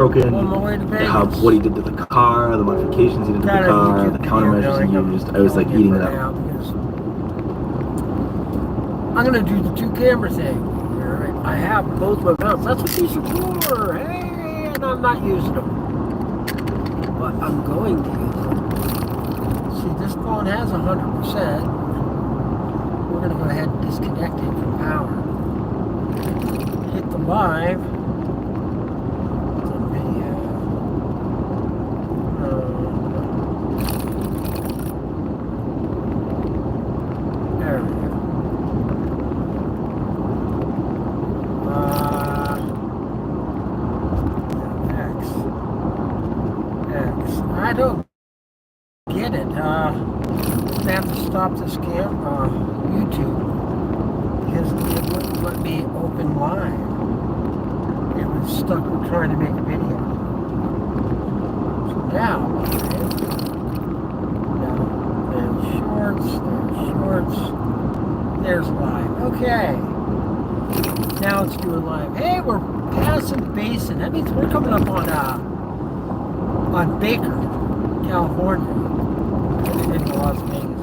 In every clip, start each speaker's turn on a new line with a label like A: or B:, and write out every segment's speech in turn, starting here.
A: broken,
B: on my way to
A: how
B: Vegas.
A: what he did to the car, the modifications he did to the
B: Got a
A: car,
B: YouTube
A: the
B: video
A: countermeasures he
B: going.
A: used.
B: I'm
A: I was like
B: killing
A: eating
B: it
A: it
B: for now
A: up.
B: because I'm gonna do the two camera thing. Here. I have both my mounts. That's what these are for. Hey, and I'm not using them, but I'm going to use them. See, this phone has 100%. We're gonna go ahead and disconnect it from power. Hit the live. The video. There we go. I don't get it. I have to stop this YouTube, because it wouldn't let me open live. It was stuck with trying to make a video. So now, there's shorts, there's live. Okay. Now let's do it live. Hey, we're passing Basin. That means we're coming up on Baker, California. In Las Vegas.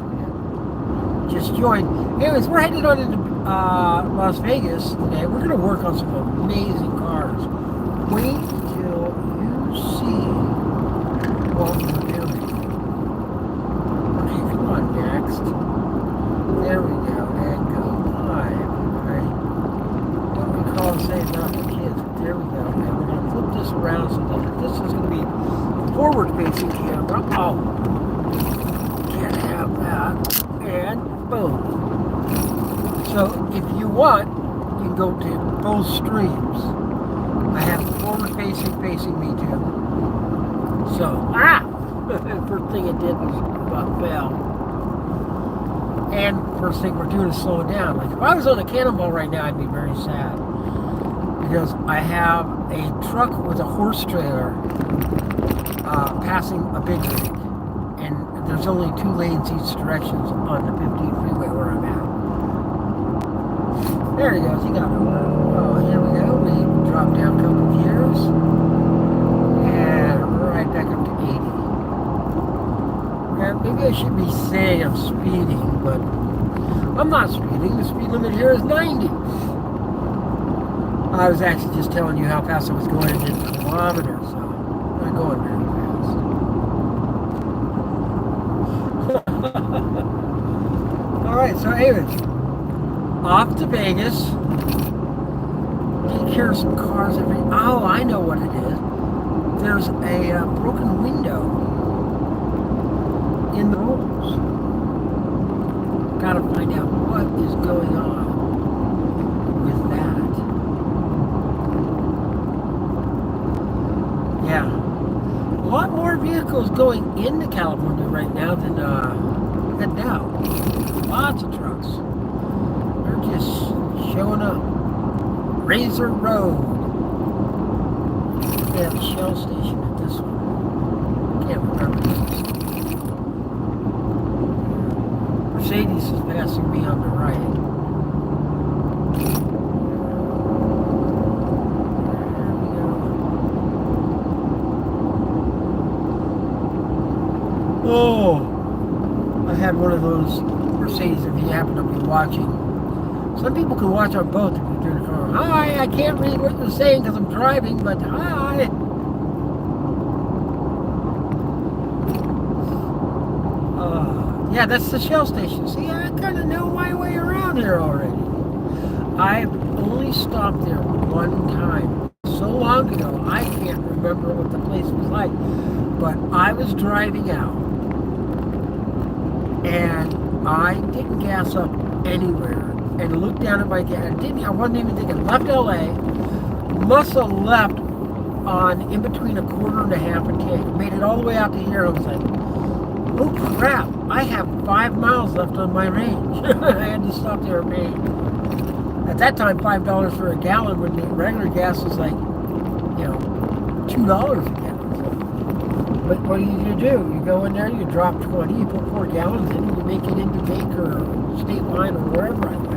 B: Just joined. Anyways, we're headed on into Las Vegas today. We're going to work on some amazing cars. Wait till you see what we're doing. Okay, come on, next. There we go. And go live. I don't recall saying about the kids, but there we go. And we're going to flip this around so that this is going to be forward-facing camera. Oh. Can't have that. And boom. So if you want, you can go to both streams. I have the forward facing me too. So first thing it did was about fail. And first thing we're doing is slowing down. Like if I was on a cannonball right now, I'd be very sad. Because I have a truck with a horse trailer passing a big rig. And there's only 2 lanes each directions on the 15 freeway where I'm at. There he goes, he got over. Oh, here we go. We dropped down a couple of gears. And we're right back up to 80. Yeah, maybe I should be saying I'm speeding, but I'm not speeding. The speed limit here is 90. I was actually just telling you how fast I was going in kilometers, so I'm not going very Alright, so anyways, off to Vegas. Take care of some cars oh, I know what it is. There's a broken window in the rolls. Gotta find out what is going on with that. Yeah. A lot more vehicles going into California right now than heading out. Lots of trucks. They're just showing up. Razor Road. They have a Shell station at this one. Can't remember this. Mercedes is passing me on the right. Oh, I had one of those Mercedes. If you happen to be watching, some people can watch on both if you're doing a car. Hi, I can't read what you're saying because I'm driving, but hi. Yeah, that's the Shell station. See, I kind of know my way around here already. I've only stopped there one time. So long ago, I can't remember what the place was like. But I was driving out. And I didn't gas up anywhere and looked down at my gas. I wasn't even thinking. Left LA, must have left on in between a quarter and a half and tank. Made it all the way out to here. I was like, oh crap! I have 5 miles left on my range. I had to stop there and pay. At that time, $5 for a gallon when the regular gas was like, $2 a gallon. But what do? You go in there, you drop 20, you put 4 gallons in, and you make it into Baker or State Line or wherever I went.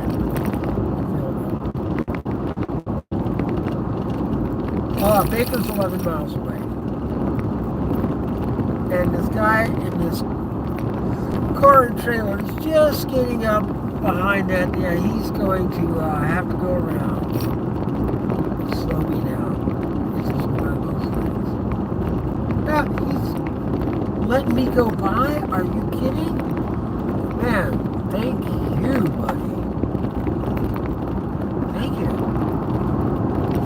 B: Baker's 11 miles away. And this guy in this car and trailer is just getting up behind that. Yeah, he's going to have to go around. Slow me down. It's just one of those things. Yeah, he's letting me go by? Are you kidding? Man, thank you, buddy. Thank you.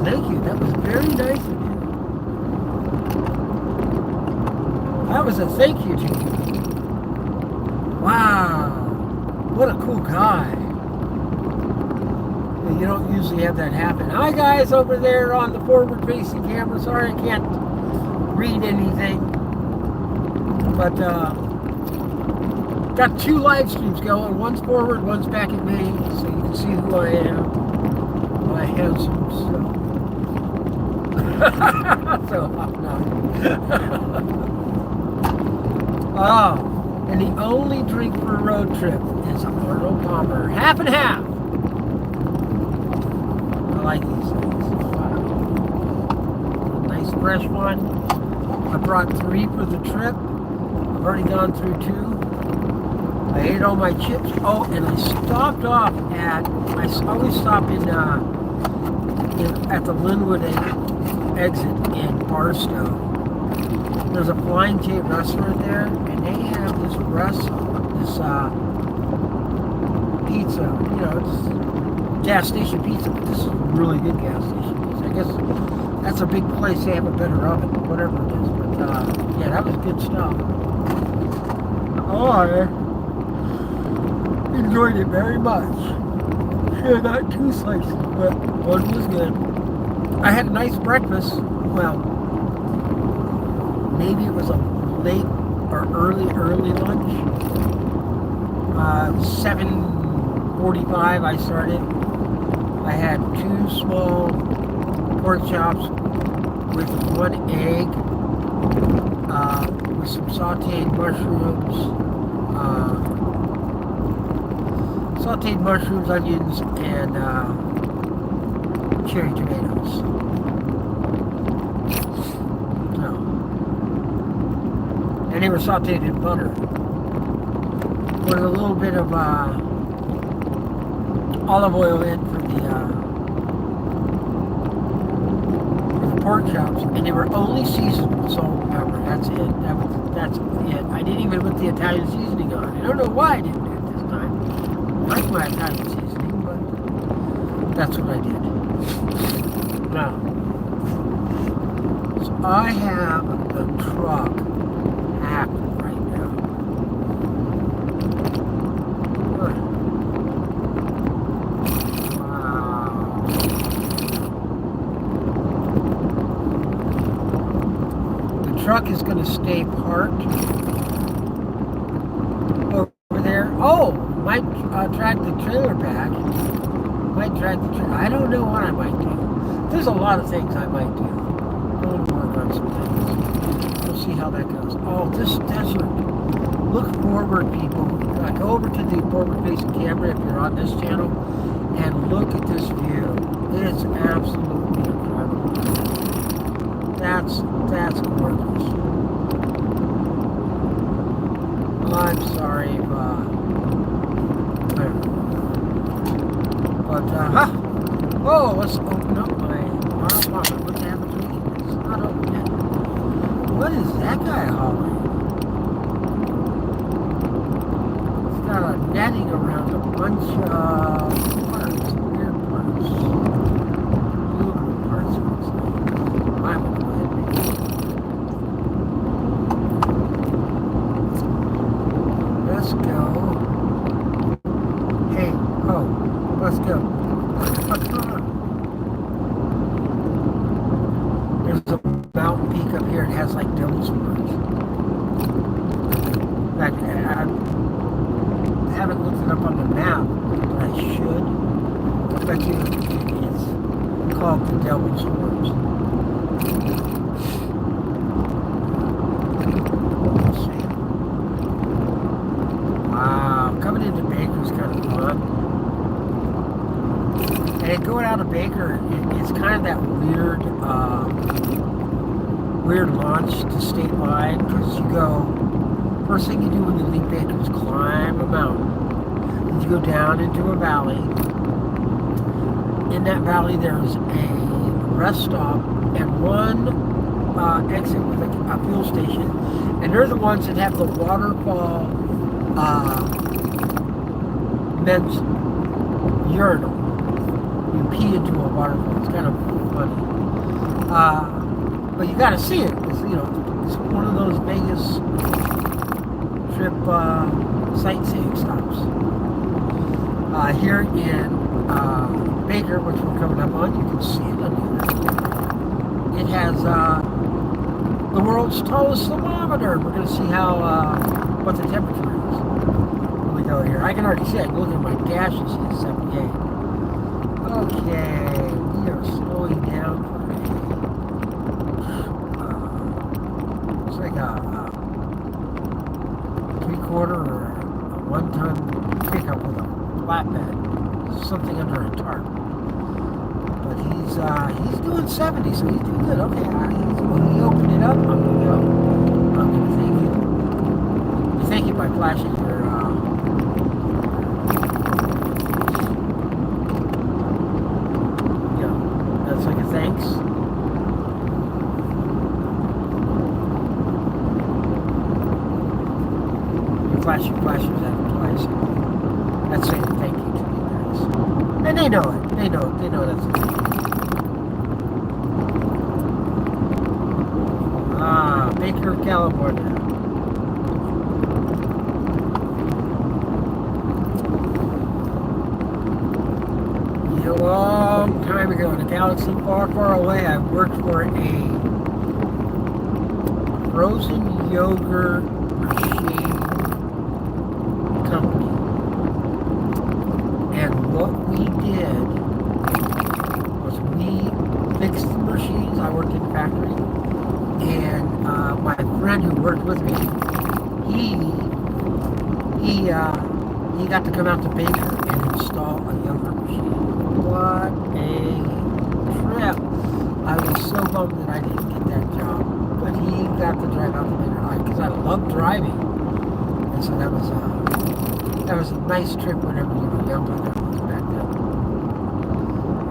B: Thank you. That was very nice of you. That was a thank you to you. Wow. What a cool guy. You don't usually have that happen. Hi guys over there on the forward facing camera. Sorry I can't read anything. But got 2 live streams going. One's forward, one's back at me. So you can see who I am. My handsome self. So oh. And the only drink for a road trip is Arnold Palmer. Half and half. I like these things. Wow. Nice fresh one. I brought 3 for the trip. I've already gone through 2. I ate all my chips. Oh, and I stopped off at, I always stop at the Linwood exit in Barstow. There's a Flying J restaurant there, and they have this pizza. You know, it's gas station pizza, but this is really good gas station pizza. I guess that's a big place. They have a better oven, whatever it is. But yeah, that was good stuff. Oh, I enjoyed it very much. Yeah, not 2 slices, but one was good. I had a nice breakfast. Well, maybe it was a late or early lunch. 7:45 I started. I had 2 small pork chops with 1 egg, with some sauteed mushrooms, onions, and cherry tomatoes. And they were sauteed in butter with a little bit of olive oil in for the pork chops, and they were only seasoned with salt and pepper. That's it. That's it. I didn't even put the Italian seasoning on. I don't know why I didn't do it this time. I like my Italian seasoning, but that's what I did. Now, so I have the truck happen right now. Wow. The truck is going to stay parked over there. Oh, might drag the trailer back. Might drag the trailer. I don't know what I might do. There's a lot of things I might do. I'm going to work on some things. We'll see how that goes. Oh, this desert. Look forward, people. Go over to the forward-facing camera if you're on this channel and look at this view. It is absolutely incredible. That's gorgeous. I'm sorry, oh, let's open up my apartment. What's happening? It's not open yet. What is that guy hauling? It's got a netting around a bunch of parts, weird parts. Beautiful parts, looks like. I'm going to go ahead and make it. Let's go. Hey, oh, let's go. There's a mountain peak up here. It has like devil's horns. In fact, I haven't looked it up on the map, but I should. I bet you it's called the Devil's Horns. Let's see. Wow, coming into Baker's kind of fun. And going out of Baker, it's kind of that weird weird launch to state line because you go, first thing you do when you leave Baker is climb a mountain. And you go down into a valley. In that valley there's a rest stop and one exit with a fuel station. And they're the ones that have the waterfall men's urinal. You pee into a waterfall. It's kind of funny. But you got to see it. It's, it's one of those Vegas trip sightseeing stops. Here in Baker, which we're coming up on, you can see it on here. It has the world's tallest thermometer. We're going to see how what the temperature is when we go here. I can already see it. Look at my dash, you see it's 78. Okay, we are slowing down for it's like a 3/4 or a 1-ton pickup with a flatbed, something under a tarp. But he's doing 70, so he's doing good. Okay, when he opened it up, I'm gonna go. I'm gonna thank you by flashing your. That's like a thanks. You flash your flashers at them twice. That's saying thank you to you guys. And they know it. They know that's it. Baker, California. A long time ago in a galaxy far, far away, I worked for a frozen yogurt machine company. And what we did was we fixed the machines. I worked in the factory. And my friend who worked with me, he got to come out to Baker and install a yogurt machine. What a trip! I was so bummed that I didn't get that job, but he got to drive out to Baker because I love driving, and so that was a nice trip whenever you were younger. That was back then,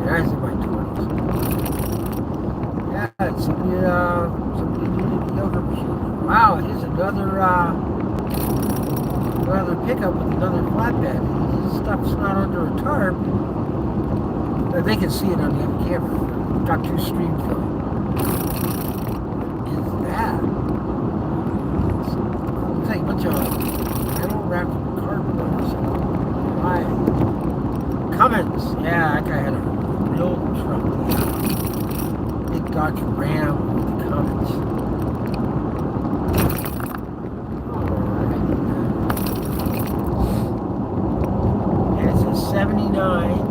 B: and I was in my 20s. Yeah, somebody needed a yogurt machine. Wow, here's another pickup with another flatbed. This stuff's not under a tarp. They can see it on the other camera. Got 2 stream film. What is that? Looks like a bunch of metal wrapped cardboard or something. Why? Cummins. Yeah, that guy had a real truck. Big Dodge Ram with the Cummins. Alright. And it says 79.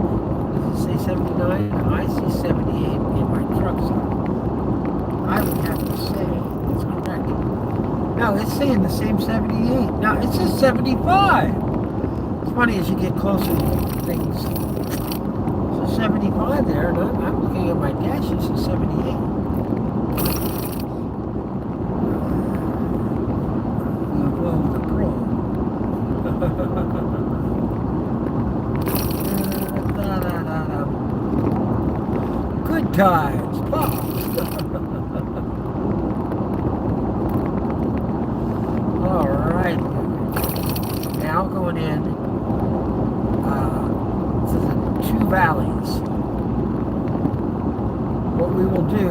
B: 79, I see 78 in my truck stop. I would have to say it's correct. No, it's saying the same 78. No, it says 75. It's funny as you get closer to things. So 75 there, and I'm looking at my dash, it says 78. Whoa, the pro. Good times, all right. Now going in. This is 2 valleys. What we will do,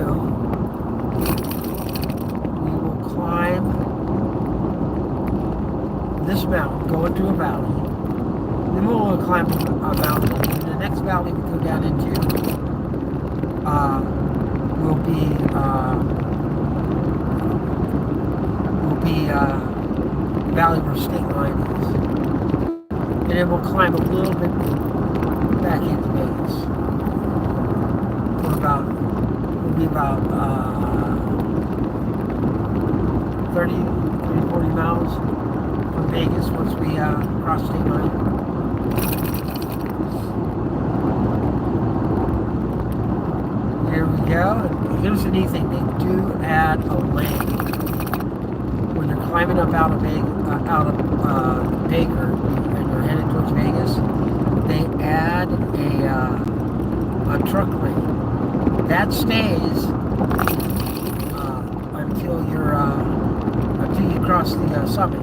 B: we will climb this mountain, go into a valley. Then we'll climb a mountain. In the next valley we go down into will be the valley where state line is, and then we'll climb a little bit back into Vegas. We'll be about 30, 40 miles from Vegas once we cross state line. Here we go. here's the neat thing. They do add a lane when you're climbing up out of Baker and you're headed towards Vegas. They add a truck lane that stays until you cross the summit.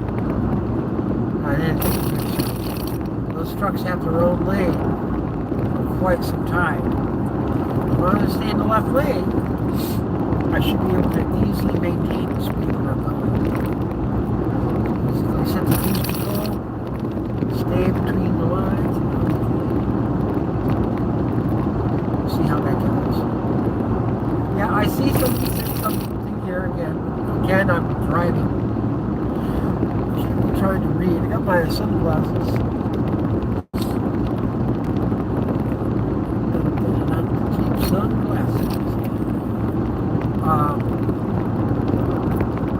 B: And then those trucks have their own lane for quite some time. As long as I stay in the left lane, I should be able to easily maintain the speed when I'm going. Basically set the cruise control, stay between the lines, see how that goes. Yeah, I see something here again. Again, I'm driving. Should be trying to read. I got my sunglasses. Sunglasses.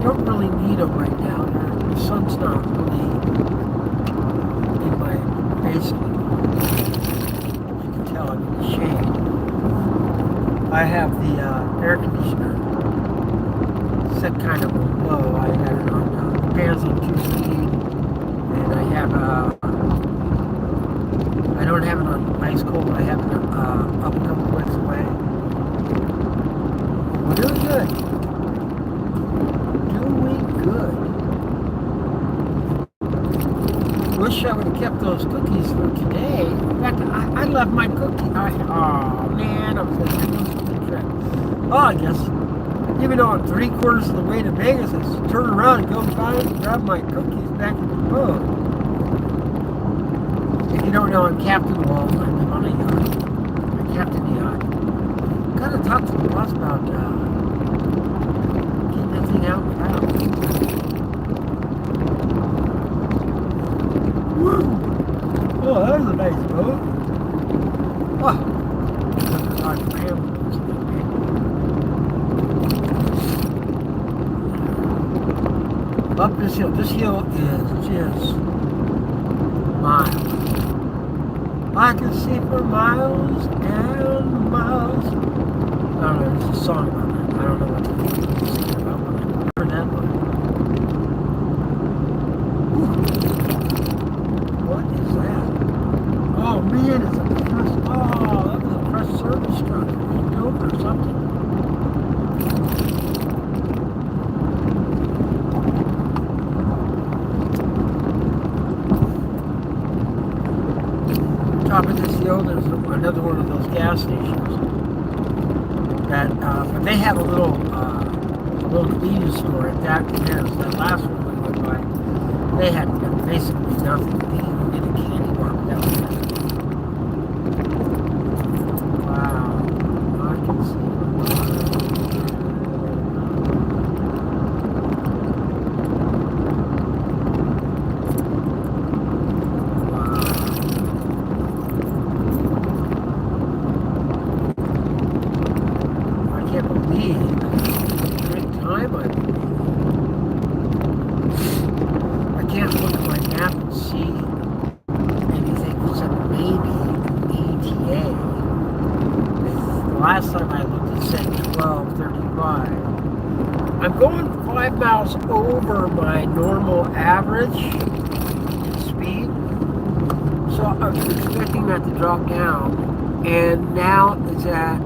B: Don't really need them right now. The sun's not really in my face anymore. As you can tell, I'm in the shade. I have the air conditioner set kind of low. I got it on fans on 2 speed, and I have I don't have it on ice cold. I have it up a couple clicks away. Doing good. Doing good. Wish I would have kept those cookies for today. In fact, I left my cookie. Oh man, I was going to bring those for the trip. Oh, I guess even though I'm 3/4 of the way to Vegas, I just turn around and go find and grab my cookies back in the boat. If you don't know, I'm Captain Walt. I'm on a yacht. I'm Captain Yacht. Gotta talk to the boss about getting that thing out and out. Woo! Oh, that was a nice boat. Oh, up this hill. This hill is just miles. I can see for miles and miles. I don't know, there's a song about that. I don't know what it's singing about, but I heard that one. What is that? Oh man, it's a press. Oh, that was a press service truck. Over or something. Top of this hill, there's another one of those gas stations. That, but they have a little convenience store at that. There's that last one we went by. They had basically nothing. They didn't even get a candy bar. But that was it. Wow, I can see. Last time I looked, it said 12:35. I'm going 5 miles over my normal average speed, so I was expecting that to drop down, and now it's at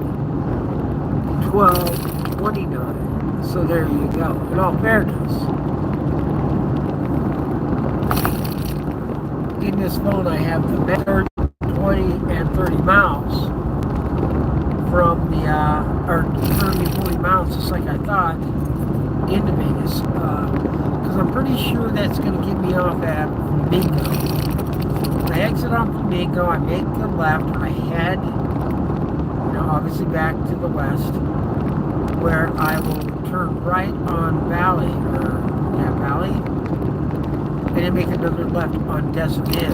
B: 12:29. So there you go. In all fairness, in this phone I have the measured 20 and 30 miles. From the, or 30, 40 miles, just like I thought, into Vegas, because I'm pretty sure that's going to get me off at Flamingo. When I exit on Flamingo, I make the left, I head, obviously back to the west, where I will turn right on Valley, and then make another left on Desert Inn.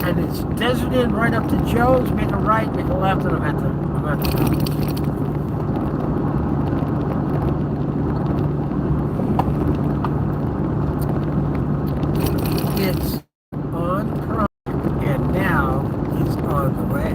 B: And it's Desert Inn right up to Joe's, make a right, make a left, and I'm at the it's on Prime, and now it's on the way.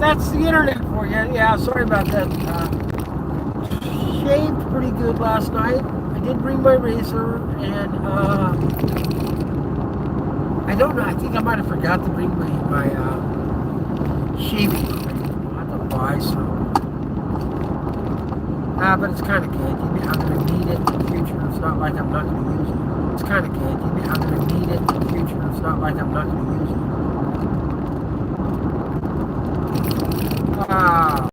B: That's the internet for you. Yeah, sorry about that. Shaved pretty good last night. I did bring my razor, and I don't know. I think I might have forgot to bring my shaving cream. I'll have to buy some. But it's kind of good. I'm going to need it in the future. It's not like I'm not going to use it. It's kind of good. I'm going to need it in the future. It's not like I'm not going to use it. Wow.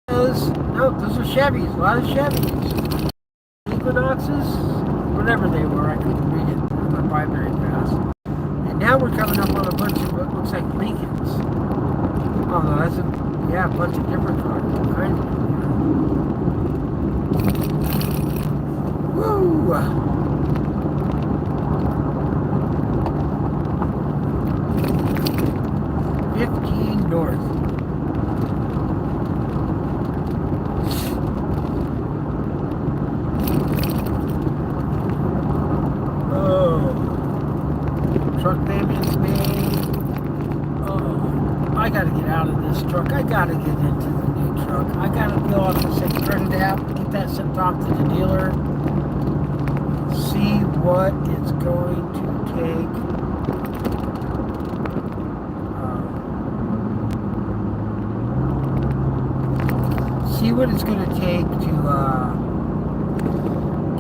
B: No, those are Chevys. A lot of Chevys. Equinoxes, whatever they were. I couldn't read it. I went by very fast. And now we're coming up on a bunch of what looks like Lincolns. Oh no, that's a bunch of different cars. All kinds of different. Woo! 15 north. Truck payments made. Oh, I gotta get out of this truck. I gotta get into the new truck. I gotta fill out the same credit app, get that sent off to the dealer, see what it's going to take. See what it's going to take to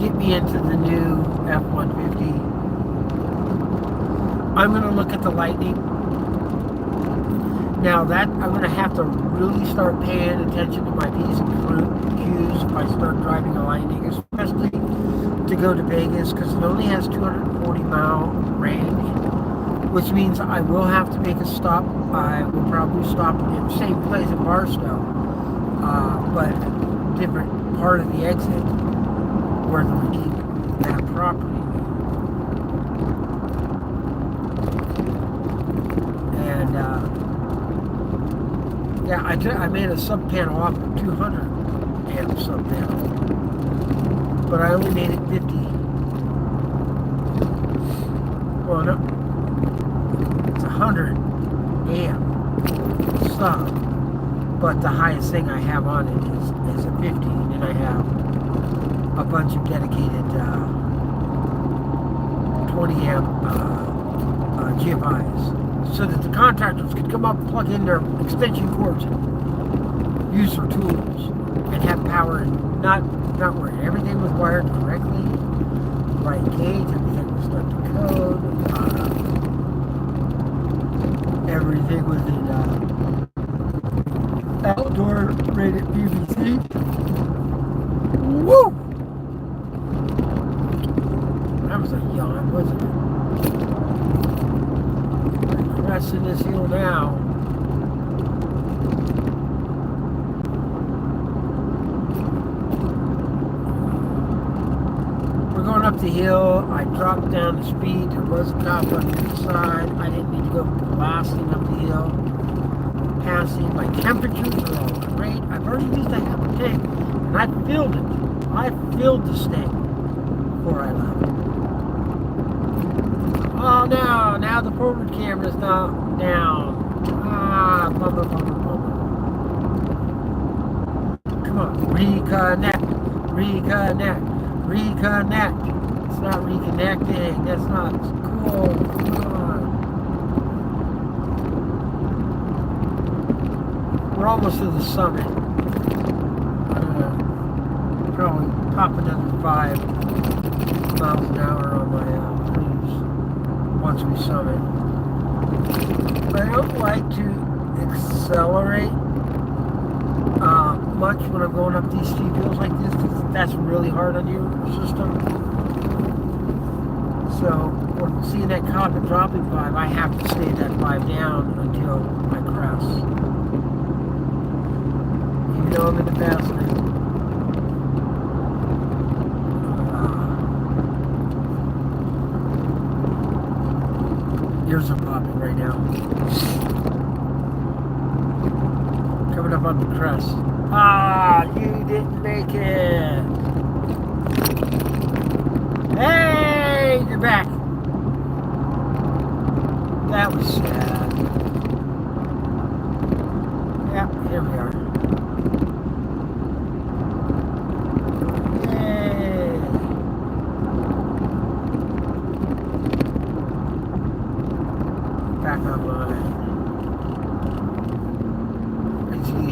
B: get me into the new F-150. I'm going to look at the Lightning. Now that I'm going to have to really start paying attention to my P's and Q's if I start driving a Lightning, especially to go to Vegas, because it only has 240-mile range, which means I will have to make a stop. I will probably stop in the same place in Barstow, but different part of the exit where they keep that property. And yeah, I made a sub panel off of 200 amp sub panel, but I only made it 50. Well, no, it's 100 amp sub, but the highest thing I have on it is a 50, and I have a bunch of dedicated 20 amp GFIs, so that the contractors could come up and plug in their extension cords and use their tools and have power and not worry. Everything was wired correctly, right gauge, everything was done to code, everything was in outdoor rated PVC. Woo! That was a yawn, wasn't it? Crossing this hill now. We're going up the hill. I dropped down the speed. There was a cop on the other side. I didn't need to go blasting up the hill. Passing. My temperatures are all great. I've already used a half a tank, and I filled it. I filled the tank before I left. Oh no! Now the forward camera's not down. Ah, bummer. Come on, reconnect. It's not reconnecting. That's not cool. Come on. We're almost to the summit. Probably pop another 5 miles an hour on my cruise once we summit. But I don't like to accelerate much when I'm going up these steep hills like this, because that's really hard on your system. So when seeing that cop and dropping 5, I have to stay that 5 down until I crest. Even though I'm in the fast lane. Ears are popping right now. Coming up on the crest. Ah, you didn't make it. Hey, you're back. That was sad.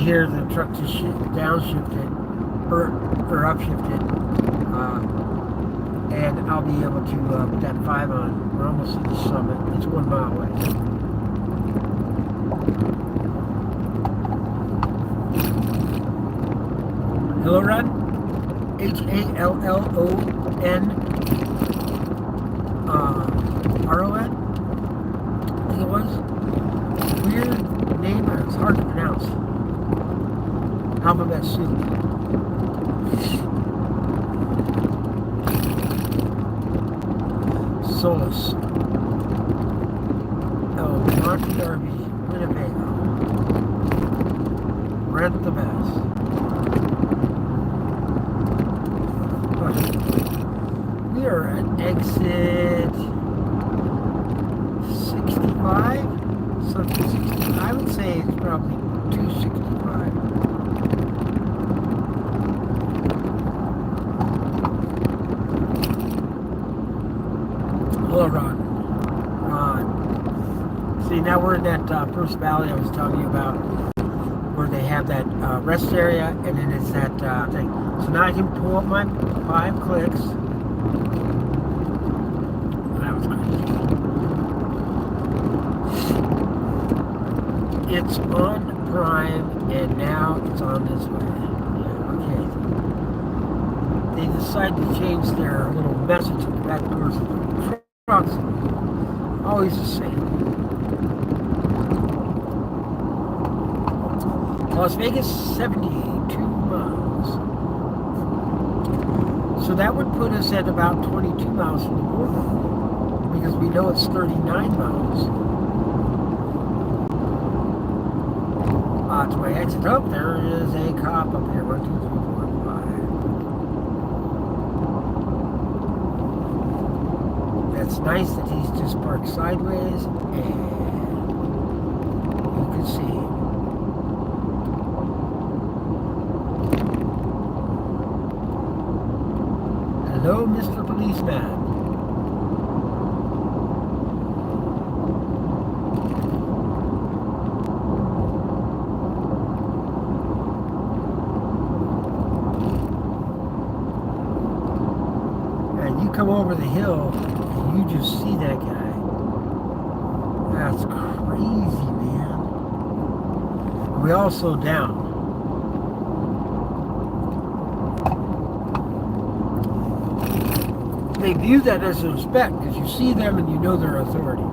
B: here the truck just downshifted, or upshifted, and I'll be able to put that 5 on. We're almost at the summit. It's 1 mile away. Hello, Run. Hallon. RON. I think it was. Weird name. It's hard to pronounce. Alphabet soup. Solus. Oh, Monty RV, Winnebago. Rent the best. We are at exit 65. Something 60. I would say it's probably 265. Hello, Ron. See, now we're in that first valley I was telling you about, where they have that rest area, and then it's that thing. So now I can pull up my 5 clicks. That was crazy. It's on Prime, and now it's on this way. Yeah, okay. They decided to change their little message in the back doors of the trucks. Always the same. Las Vegas, 72 miles. So that would put us at about 22 miles from the border, because we know it's 39 miles. To my exit. Oh, there is a cop up here. 1, 2, 3, 4, 5. That's nice that he's just parked sideways, and you can see him. Hello, Mr. Policeman. And you come over the hill, and you just see that guy. That's crazy, man. We all slow down. They view that as a respect, because you see them and you know their authority.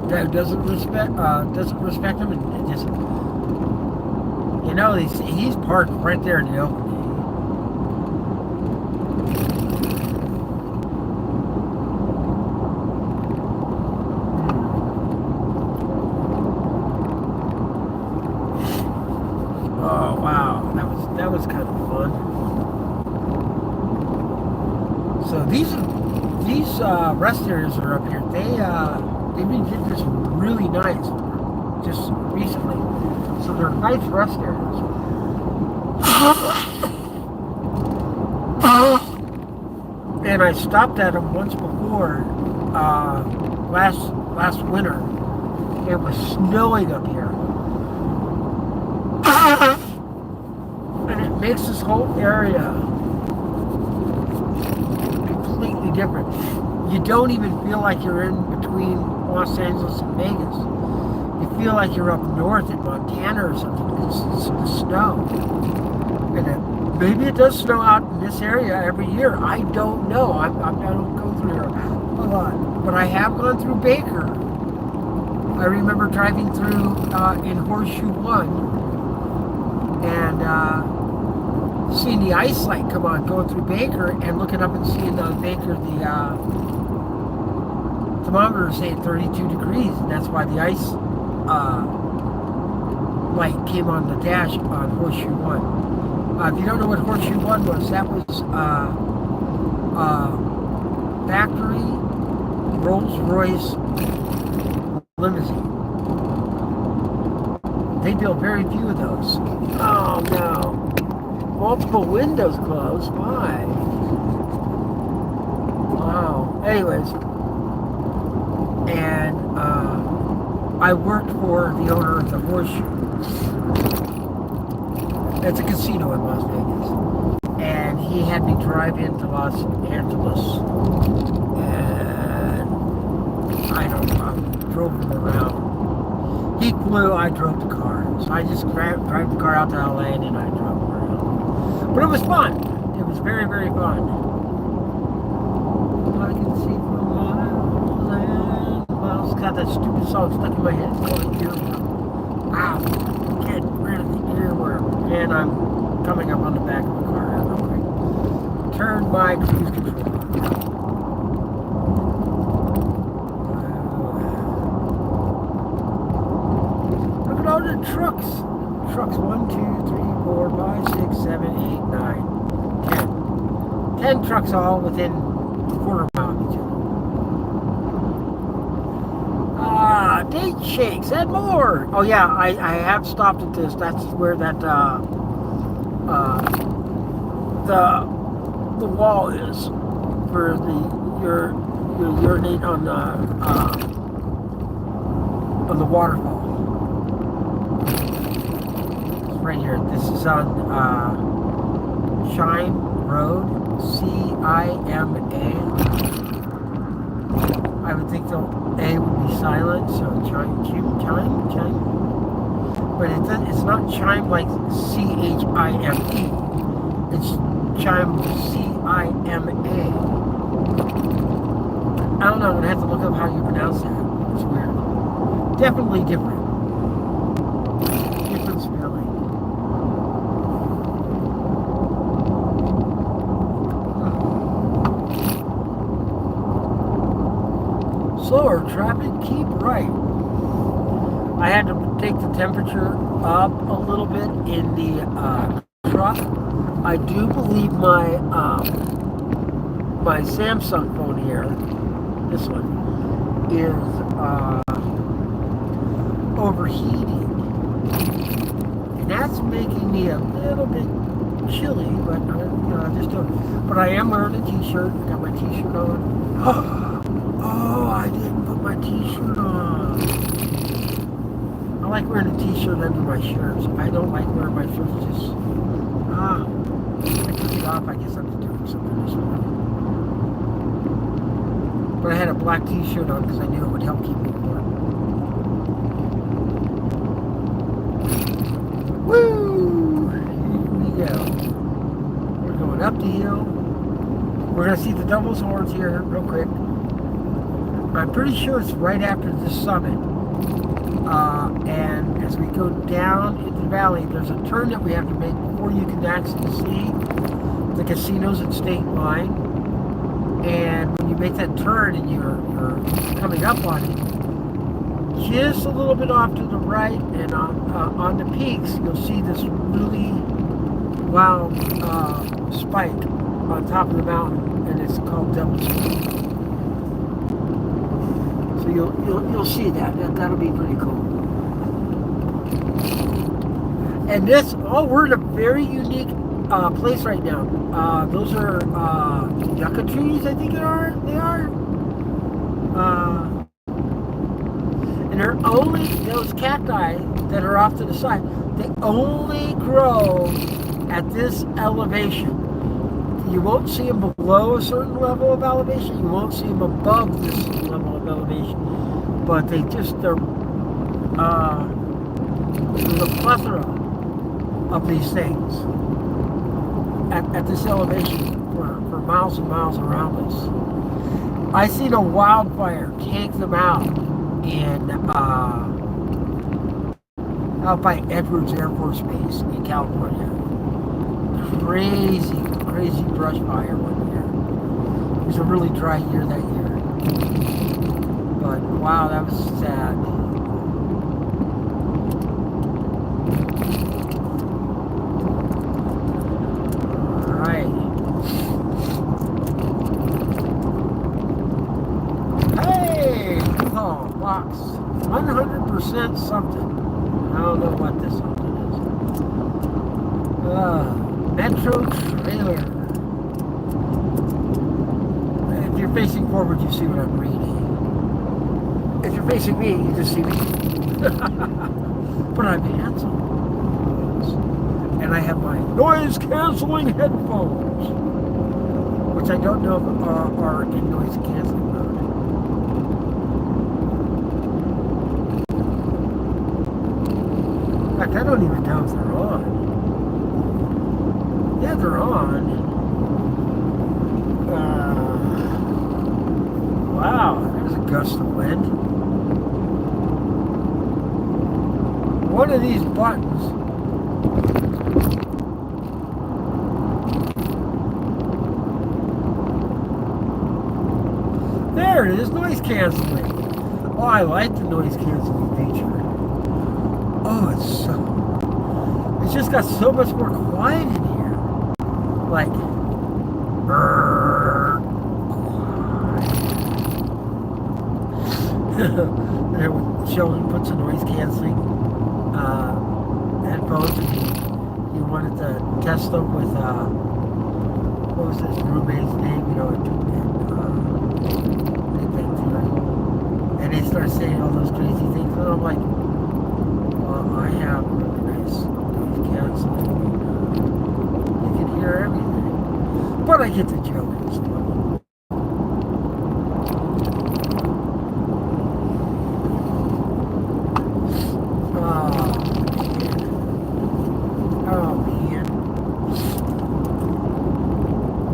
B: Guy who doesn't respect them, and just, you know, he's parked right there in the open. Oh wow, that was kind of fun. So these rest areas that are up here, they redid this really nice just recently. So they're nice rest areas. And I stopped at them once before, last winter. It was snowing up here. And it makes this whole area completely different. You don't even feel like you're in between Los Angeles and Vegas. You feel like you're up north in Montana or something, because of the snow. And maybe it does snow out in this area every year. I don't know. I don't go through here a lot. But I have gone through Baker. I remember driving through in Horseshoe 1 and seeing the ice light come on going through Baker, and looking up and seeing Baker, the thermometer saying 32 degrees, and that's why the ice light came on the dash on Horseshoe 1. If you don't know what Horseshoe 1 was, that was factory Rolls-Royce limousine. They built very few of those. Oh no. Multiple windows closed. Why? Wow. Anyways. And I worked for the owner of the Horseshoe. It's a casino in Las Vegas. And he had me drive into Los Angeles. And I don't know, drove him around. He flew, I drove the car. So I just drive the car out to LA and then I drove him around. But it was fun. It was very, very fun. I can see for miles and miles. Got that stupid song stuck in my head. It's called Earworm. Wow. Get rid of the earworm. And I'm coming up on the back of the car. Turn my cruise control on. Look at all the trucks. Trucks 1, 2, 3, 4, 5, 6, 7, 8, 9, 10. 10 trucks all within a quarter mile of each other. Date shakes and more. Oh yeah, I have stopped at this. That's where that the wall is for your urinate on the waterfall. It's right here. This is on Chime Road, C-I-M-A. I would think the A would be silent, so chime. But it's not chime like C-H-I-M-E. It's chime C-I-M-A. I don't know, I'm gonna have to look up how you pronounce that. It's weird. Definitely different. Different spelling. Slower traffic, keep right. I had to take the temperature up a little bit in the truck. I do believe my my Samsung phone here, this one, is overheating, and that's making me a little bit chilly. But I just don't. But I am wearing a t-shirt. Got my t-shirt on. Oh, I didn't put my t-shirt on. I like wearing a t-shirt under my shirts. I don't like wearing my shirts just. I took it off. I guess I was doing something this morning. But I had a black t-shirt on because I knew it would help keep me warm. Woo! Here we go. We're going up the hill. We're going to see the Devil's Horns here real quick. I'm pretty sure it's right after this summit. And as we go down into the valley, there's a turn that we have to make before you can actually see the casinos at State Line. And when you make that turn and you're coming up on it, just a little bit off to the right and on the peaks, you'll see this really wild spike on top of the mountain, and it's called Devil's Horn. So you'll see that'll be pretty cool. And this, we're in a very unique place right now. Those are yucca trees, I think they are. And they're only, those cacti that are off to the side, they only grow at this elevation. You won't see them below a certain level of elevation. You won't see them above this level of elevation. But there's a plethora of these things at this elevation for miles and miles around us. I seen a wildfire take them out in out by Edwards Air Force Base in California. Crazy brush fire one year. It was a really dry year that year. But wow, that was sad. Alright. Hey! Oh, box. 100% something. I don't know what this something is. Metro trailer. If you're facing forward, you see what I'm reading. if you're facing me, you just see me. But I'm handsome. And I have my noise-canceling headphones, which I don't know if are in noise-canceling mode. In fact, I don't even know if they're on. Yeah, they're on. Wow, there's a gust of wind. One of these buttons. There it is, noise canceling. Oh, I like the noise canceling feature. Oh, it's just got so much more quiet in here. Like, Sheldon puts a noise canceling headphones, and he wanted to test them with what was his roommate's name? You know, Big Bang Theory. And they start saying all those crazy things, and I'm like, well, I have really nice noise canceling. You can hear everything, but I get the joke and stuff.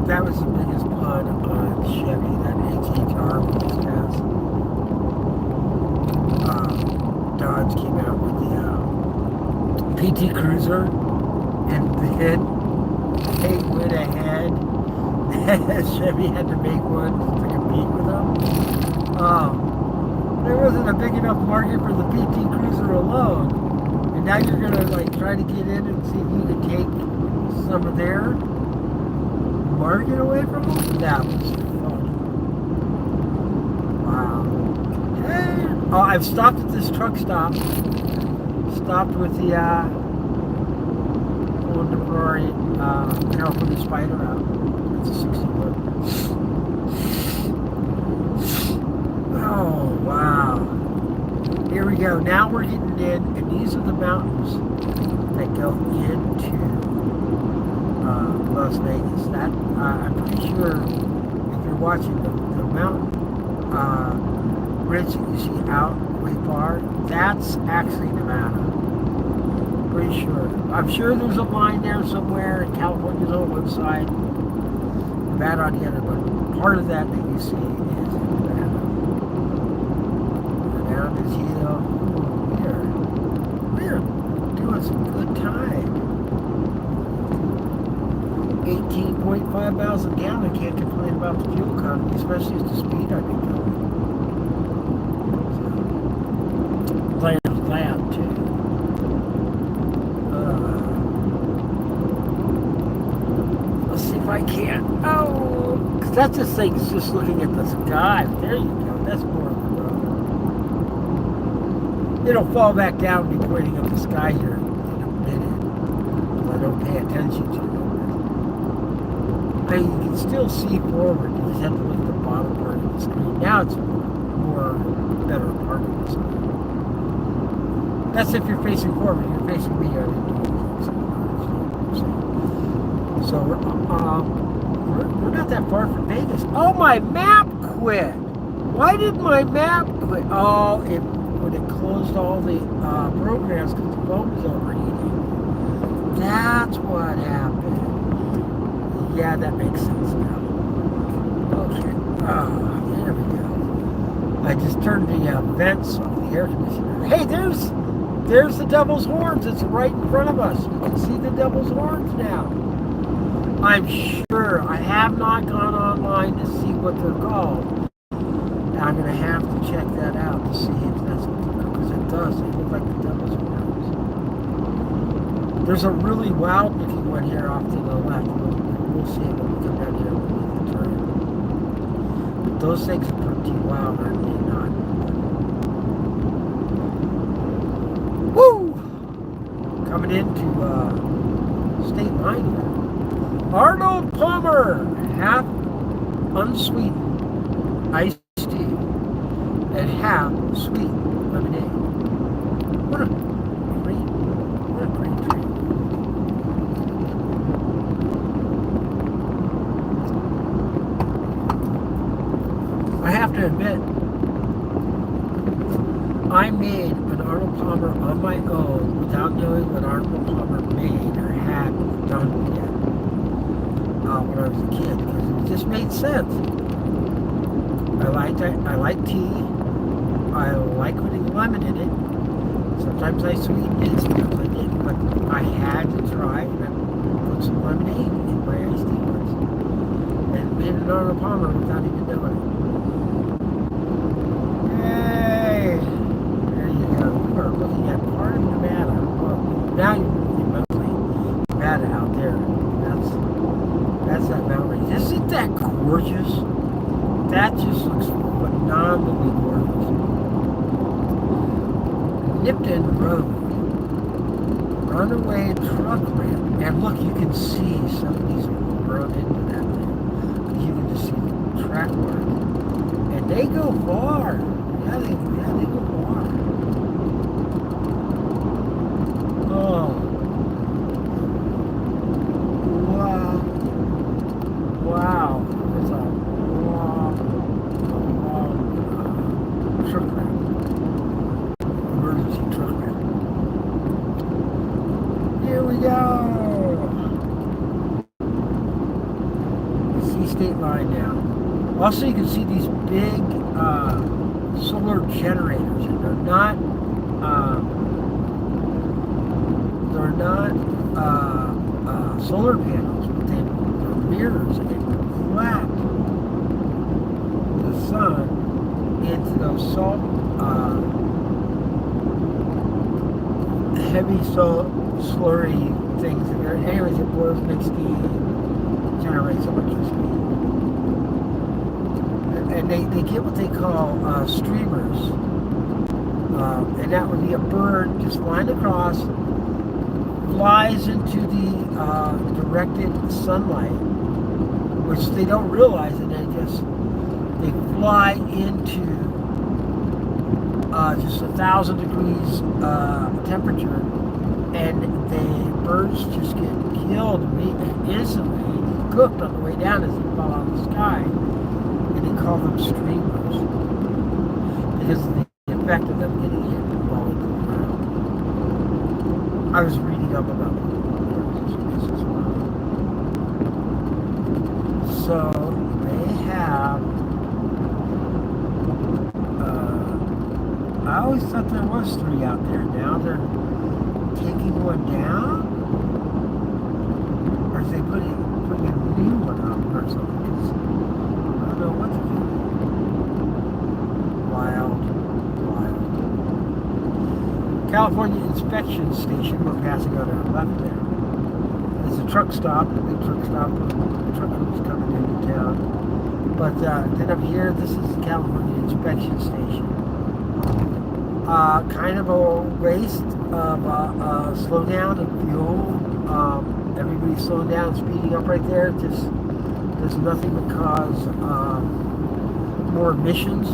B: That was the biggest pun on Chevy that HHR was has. Dodge came out with the PT Cruiser, and then they went ahead. Chevy had to make one to compete with them. There wasn't a big enough market for the PT Cruiser alone, and now you're gonna like try to get in and see if you can take some of their market away from them? That was fun. Wow. Hey. Oh, I've stopped at this truck stop. Stopped with the Ferrari California Spider out. It's a 61. Oh, wow. Here we go. Now we're getting in, and these are the mountains that go into Las Vegas. That I'm pretty sure if you're watching the mountain ridge that you see out way far, that's actually Nevada. Pretty sure. I'm sure there's a line there somewhere, and California's on one side, Nevada on the other, but part of that you see is in Nevada. And down this hill, we're doing some good time. 18.5 miles a gallon. Can't complain about the fuel economy, especially at the speed I've been going. So, playing with that too. Let's see if I can. Oh, because that's this thing's just looking at the sky. There you go. That's more of the road. It'll fall back down and be pointing up the sky here in a minute if I don't pay attention to it. You can still see forward. You just have to look at the bottom part of the screen. Now it's more better part of the screen. That's if you're facing forward. If you're facing me, I didn't do anything. So we're not that far from Vegas. Oh, my map quit. Why did my map quit? Oh, when it closed all the programs because the phone was overheating. That's what happened. Yeah, that makes sense now. Okay. There we go. I just turned the vents off the air conditioner. Hey, there's the Devil's Horns. It's right in front of us. You can see the Devil's Horns now. I'm sure I have not gone online to see what they're called. I'm going to have to check that out to see if that's what they're called, because it does. They look like the Devil's Horns. There's a really wild looking one here off to the left. We'll see it when we come down here and we make the turn. But those things are pretty wild, aren't they not? Woo! Coming into state line here. Arnold Palmer, half unsweetened iced tea at have sweet lemonade. What a great treat. I have to admit, I made an Arnold Palmer on my own without knowing what Arnold Palmer made or had done yet when I was a kid, because it just made sense. I like tea. I like putting lemon in it. Sometimes I sweeten it, sometimes I didn't, but I had to try and put some lemonade in my iced tea once. And made an Arnold Palmer without even knowing it. Yay! There you go. You are looking at part of Nevada. Well, now you're looking mostly Nevada out there. That's that mountain range. Isn't that gorgeous? That just looks phenomenally gorgeous. Lipton Road. Runaway truck ramp. And look, you can see some of these people rode into that thing. You can just see the track marks. And they go far. Yeah, they go far. Oh. Wow. Wow. It's a long truck ramp. Emergency truck ramp. Here we go. See state line now. Also, you can see these big solar generators, and they're not solar panels, but they're mirrors, and they reflect the sun into those heavy salt slurry things. Anyways, it blows, makes steam, generates electricity. And they get what they call streamers, and that would be a bird just flying across, flies into the directed sunlight, which they don't realize, and they fly into just 1,000 degrees temperature, and the birds just get killed instantly, cooked on the way down as they fall out of the sky. They call them streamers because of the effect of them getting hit and falling to the ground. I was reading up about this as well. So they have. I always thought there was 3 out there. Now they're taking one down, or is they putting a new one up or something? I don't know what to do. Wild. California Inspection Station, we're passing on our left there. There's a truck stop, a big truck stop. The truck was coming into town. But then up here, this is the California Inspection Station. Kind of a waste of slowdown of fuel. Everybody's slowing down, speeding up right there. Just does nothing but cause more emissions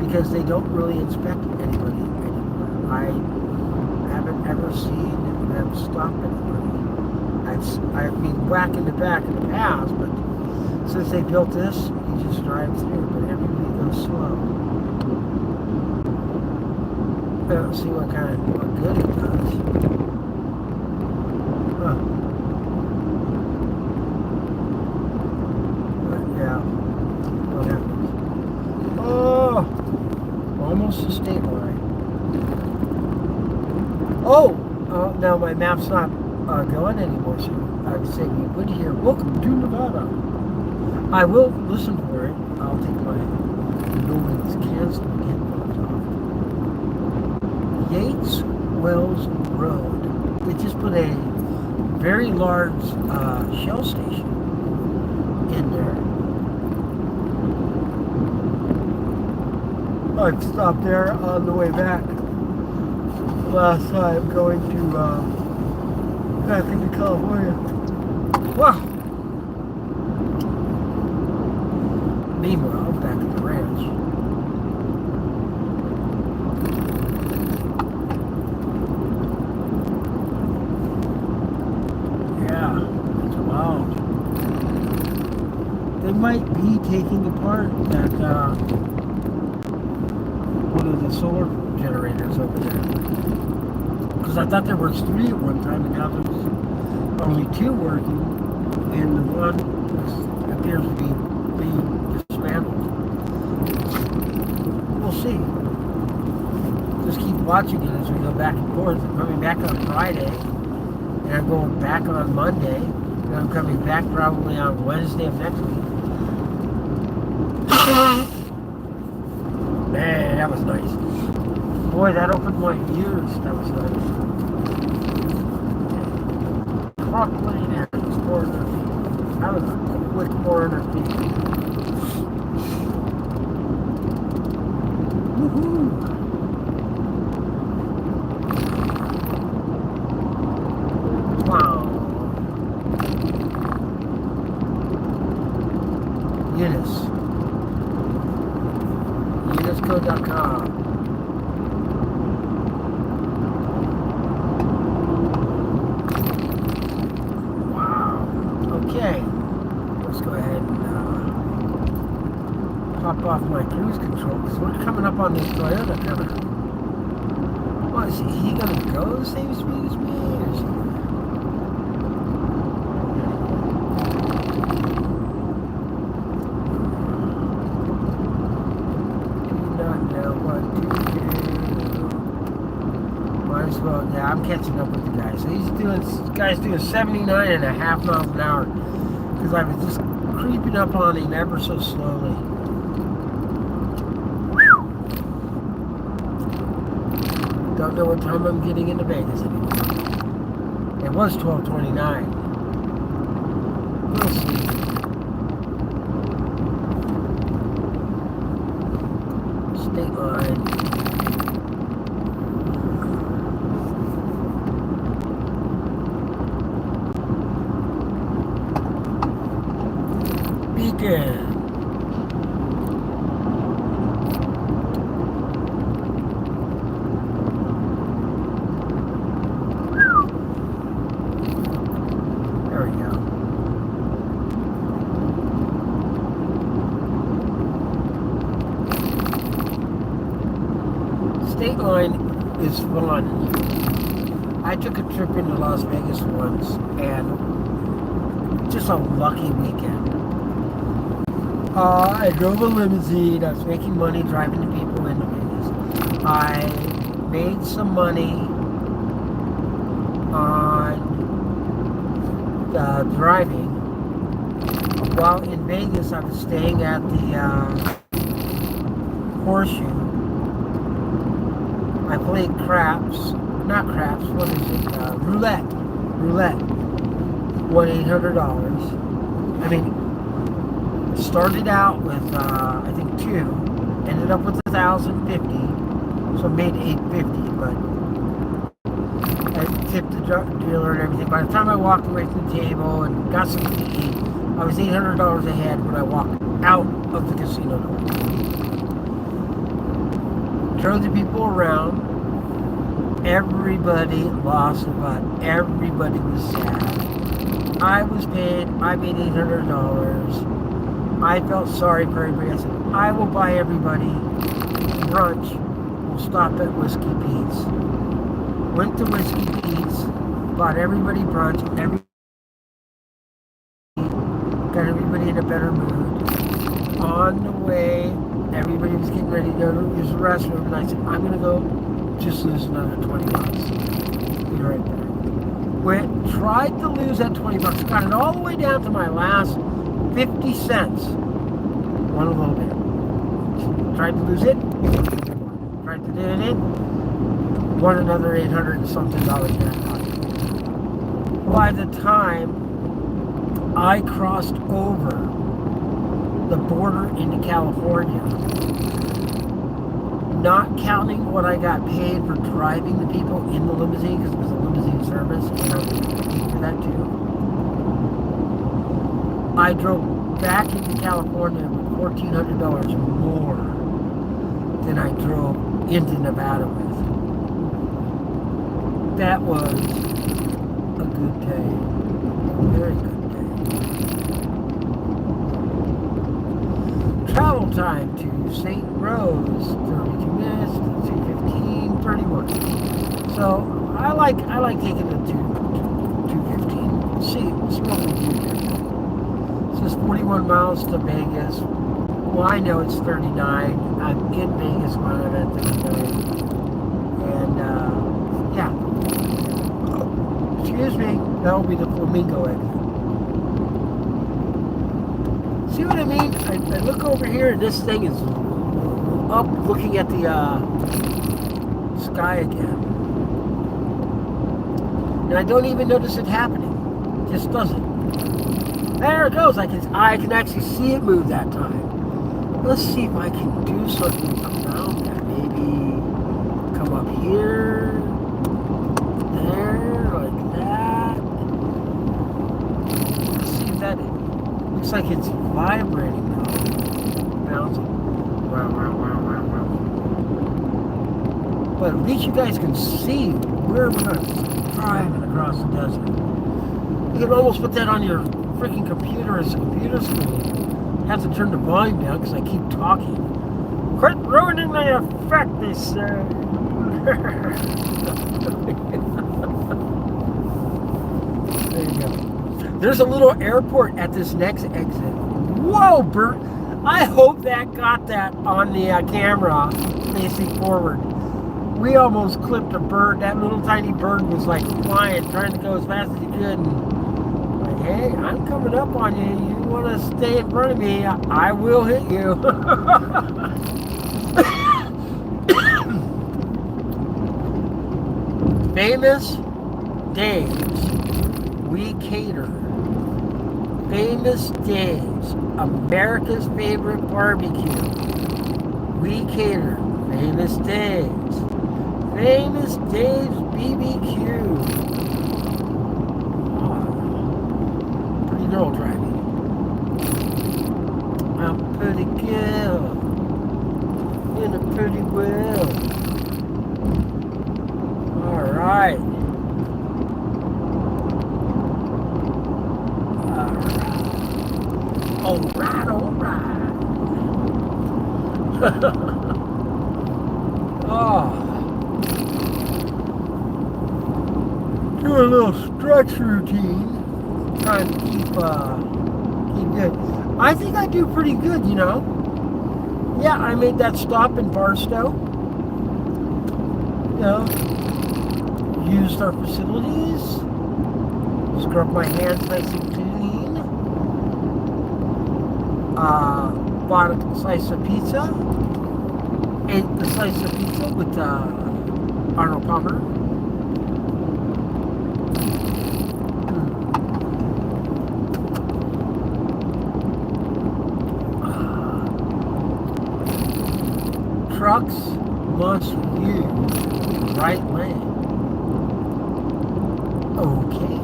B: because they don't really inspect anybody anymore. I haven't ever seen them stop anybody. I've been whack in the back in the past, but since they built this, you just drive through, but everybody goes slow. I don't see what good it does. Huh. But yeah, what happens? Oh, almost the state line. Oh, now my map's not going anymore, so I would say we would hear, welcome to Nevada. I will listen for it. I'll take my noise canceling headphones off. Yates Wells Road. They just put a very large shell station in there. I've stopped there on the way back last time going back into California. Wow. Meanwhile, back at the ranch. They might be taking apart that one of the solar generators over there. Because I thought there was 3 at one time, and now there's only 2 working, and the one appears to be being dismantled. We'll see. Just keep watching it as we go back and forth. I'm coming back on Friday, and I'm going back on Monday, and I'm coming back probably on Wednesday of next week. Man, that was nice. Boy, that opened my ears. That was nice. Clock lane there was 400 feet. That was a quick 400 feet. Woohoo! Wow. Eunice. Unisco.com. Okay, let's go ahead and pop off my cruise control because we're coming up on this Toyota cover. What, is he gonna go the same speed as me, or is he? Do not know what to do. Might as well, yeah, I'm catching up with the guy. So guy's doing 79.5 miles an hour because I was just creeping up on him ever so slowly. Don't know what time I'm getting into Vegas anymore. It was 12:29. We'll see. State line. Beacon. There we go. State line is fun. I took a trip into Las Vegas once, and just a lucky weekend. I drove a limousine. I was making money driving the people into Vegas. I made some money on driving. While in Vegas, I was staying at the Horseshoe. I played craps. Not craps, what is it? Roulette. Roulette. Won $800. I mean, started out with I think 2, ended up with 1,050, so made 850. But I tipped the dealer and everything. By the time I walked away from the table and got something to eat, I was $800 ahead when I walked out of the casino door. Drove the people around. Everybody lost a lot. Everybody was sad. I was paid. I made $800. I felt sorry for everybody. I said, I will buy everybody brunch. We'll stop at Whiskey Pete's. Went to Whiskey Pete's, bought everybody brunch, got everybody in a better mood. On the way, everybody was getting ready to go to use the restroom, and I said, I'm going to go just lose another 20 bucks. Be right back. Tried to lose that 20 bucks, got it all the way down to my last 50 cents. Won a little bit. Tried to lose it. Tried to do it. Won another 800 and something dollars in that pocket. By the time I crossed over the border into California, not counting what I got paid for driving the people in the limousine, because it was a limousine service, and I was paid for that too. I drove back into California with $1,400 more than I drove into Nevada with. That was a good day. A very good day. time to St. Rose, 32 minutes, 2:15, 31. So I like taking the 2:15. See what we do here. It says 41 miles to Vegas. Well, I know it's 39. I'm in Vegas when I'm at 39. And yeah. Excuse me. That'll be the flamingo exit. See what I mean? I look over here and this thing is up looking at the sky again. And I don't even notice it happening. It just doesn't. There it goes. I can actually see it move that time. Let's see if I can do something around that. Maybe come up here. There, like that. Let's see if that looks like it's vibrating now. Bouncing. Wow, wow, wow, wow, wow. But at least you guys can see where we're driving across the desert. You can almost put that on your freaking computer as a computer screen. I have to turn the volume down because I keep talking. Quit ruining the effect, they say. There you go. There's a little airport at this next exit. Whoa, Bert! I hope that got that on the camera facing forward. We almost clipped a bird. That little tiny bird was like flying, trying to go as fast as he could. And like, hey, I'm coming up on you. You want to stay in front of me? I will hit you. Famous Dave's. We cater. Famous Dave's. America's favorite barbecue. We cater. Famous Dave's. Famous Dave's BBQ. Oh, pretty girl driving. I'm pretty girl. In a pretty world. Alright. Alright, alright. Oh. Do a little stretch routine. Trying to keep good. I think I do pretty good, you know. Yeah, I made that stop in Barstow. You know, used our facilities. Scrub my hands nice and clean. Bought a slice of pizza. Ate the slice of pizza with Arnold Palmer. Trucks must use the right lane. Okay.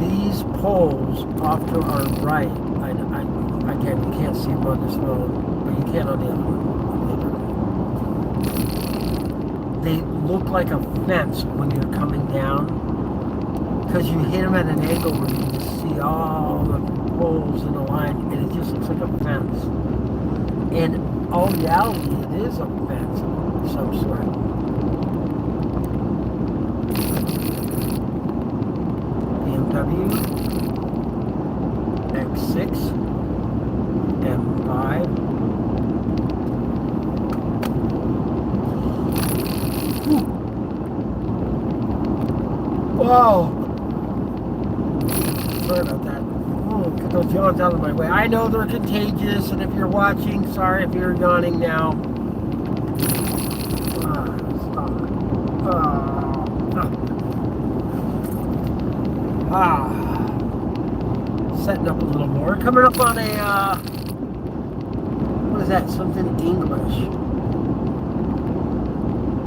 B: These poles off to our right, again, you can't see them on this phone, but you can on the other one. They look like a fence when you're coming down, because you hit them at an angle where you can see all the poles in a line, and it just looks like a fence. In all reality, it is a fence of some sort. BMW X6 M5. Whew. Whoa! Sorry about that. Get those yawns out of my way. I know they're contagious, and if you're watching, sorry if you're yawning now. Setting up a little more. Coming up on a, what is that? Something English.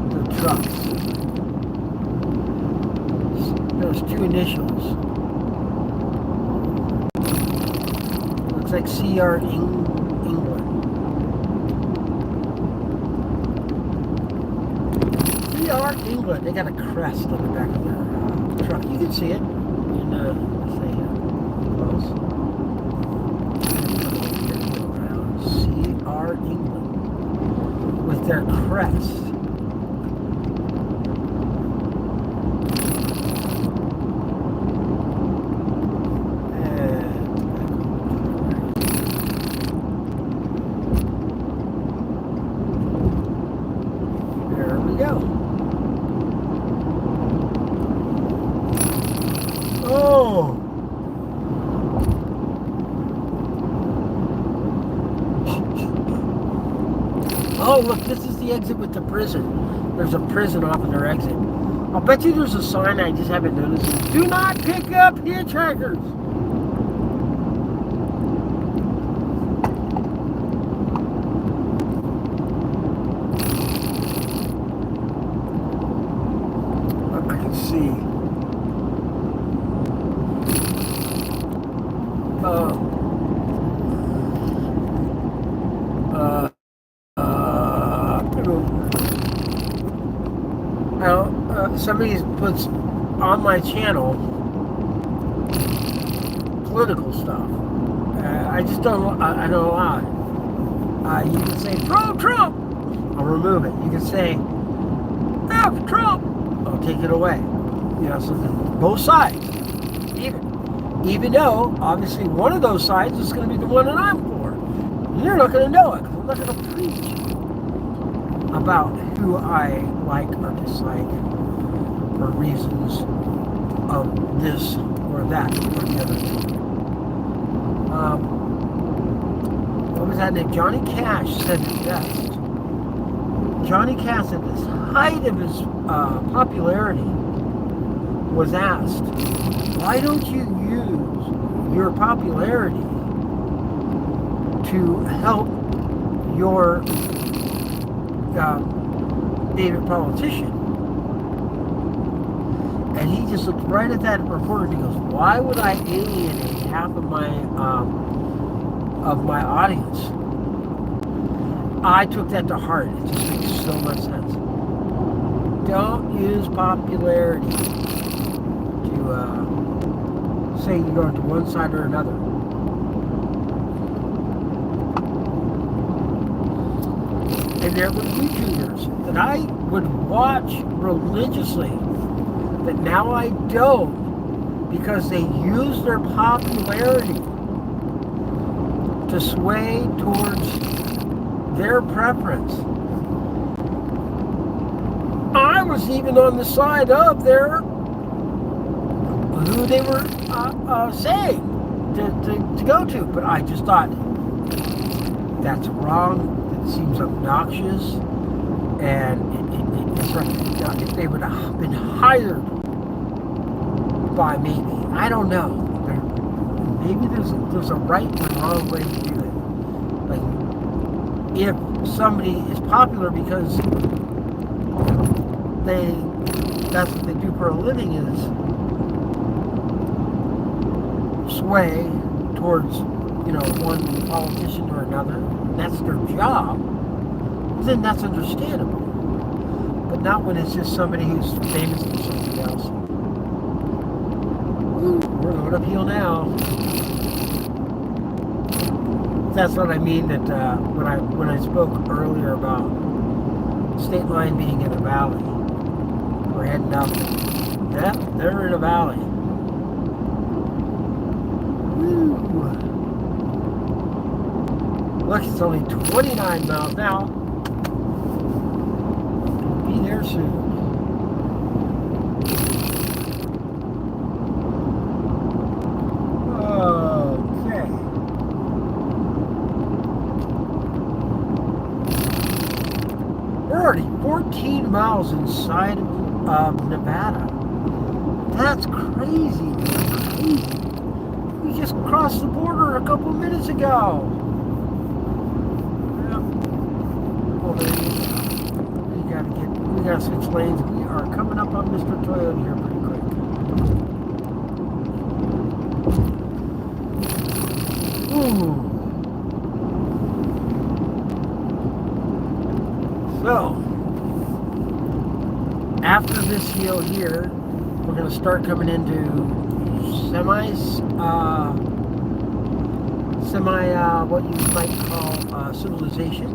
B: The trucks. There's two initials. Looks like CR England. CR England. They got a crest on the back of their truck. You can see it. And, let's see here. Oh. miles. CR England with their crest. Oh, look, this is the exit with the prison. There's a prison off of their exit. I'll bet you there's a sign I just haven't noticed. Do not pick up hitchhikers. I can see. Somebody puts on my channel political stuff. I just don't. I don't allow it. You can say pro Trump. I'll remove it. You can say F Trump. I'll take it away. You know, so both sides, even though obviously one of those sides is going to be the one that I'm for. You're not going to know it. I'm not going to preach about who I like or dislike, for reasons of this or that or the other thing. What was that name? Johnny Cash said it best. Johnny Cash, at the height of his popularity, was asked, why don't you use your popularity to help your favorite politician? And he just looked right at that reporter and he goes, why would I alienate half of my audience? I took that to heart. It just makes so much sense. Don't use popularity to say you're going to one side or another. And there were YouTubers that I would watch religiously that now I don't, because they use their popularity to sway towards their preference. I was even on the side of their who they were saying to go to, but I just thought that's wrong. It seems obnoxious, and if they would have been hired by maybe, I don't know. Maybe there's a right and wrong way to do it. Like, if somebody is popular because that's what they do for a living, is sway towards, one politician or another, that's their job, then that's understandable. But not when it's just somebody who's famous for something else. Woo, we're going uphill now. That's what I mean, that when I spoke earlier about state line being in a valley, we're heading up. Yeah, they're in a valley. Woo. Look, it's only 29 miles now. Be there soon. Okay. We're already 14 miles inside of Nevada. That's crazy. We just crossed the border a couple minutes ago. We gotta switch lanes. We are coming up on Mr. Toyota here pretty quick. Ooh. So, after this hill here, we're gonna start coming into semis, what you might call civilization.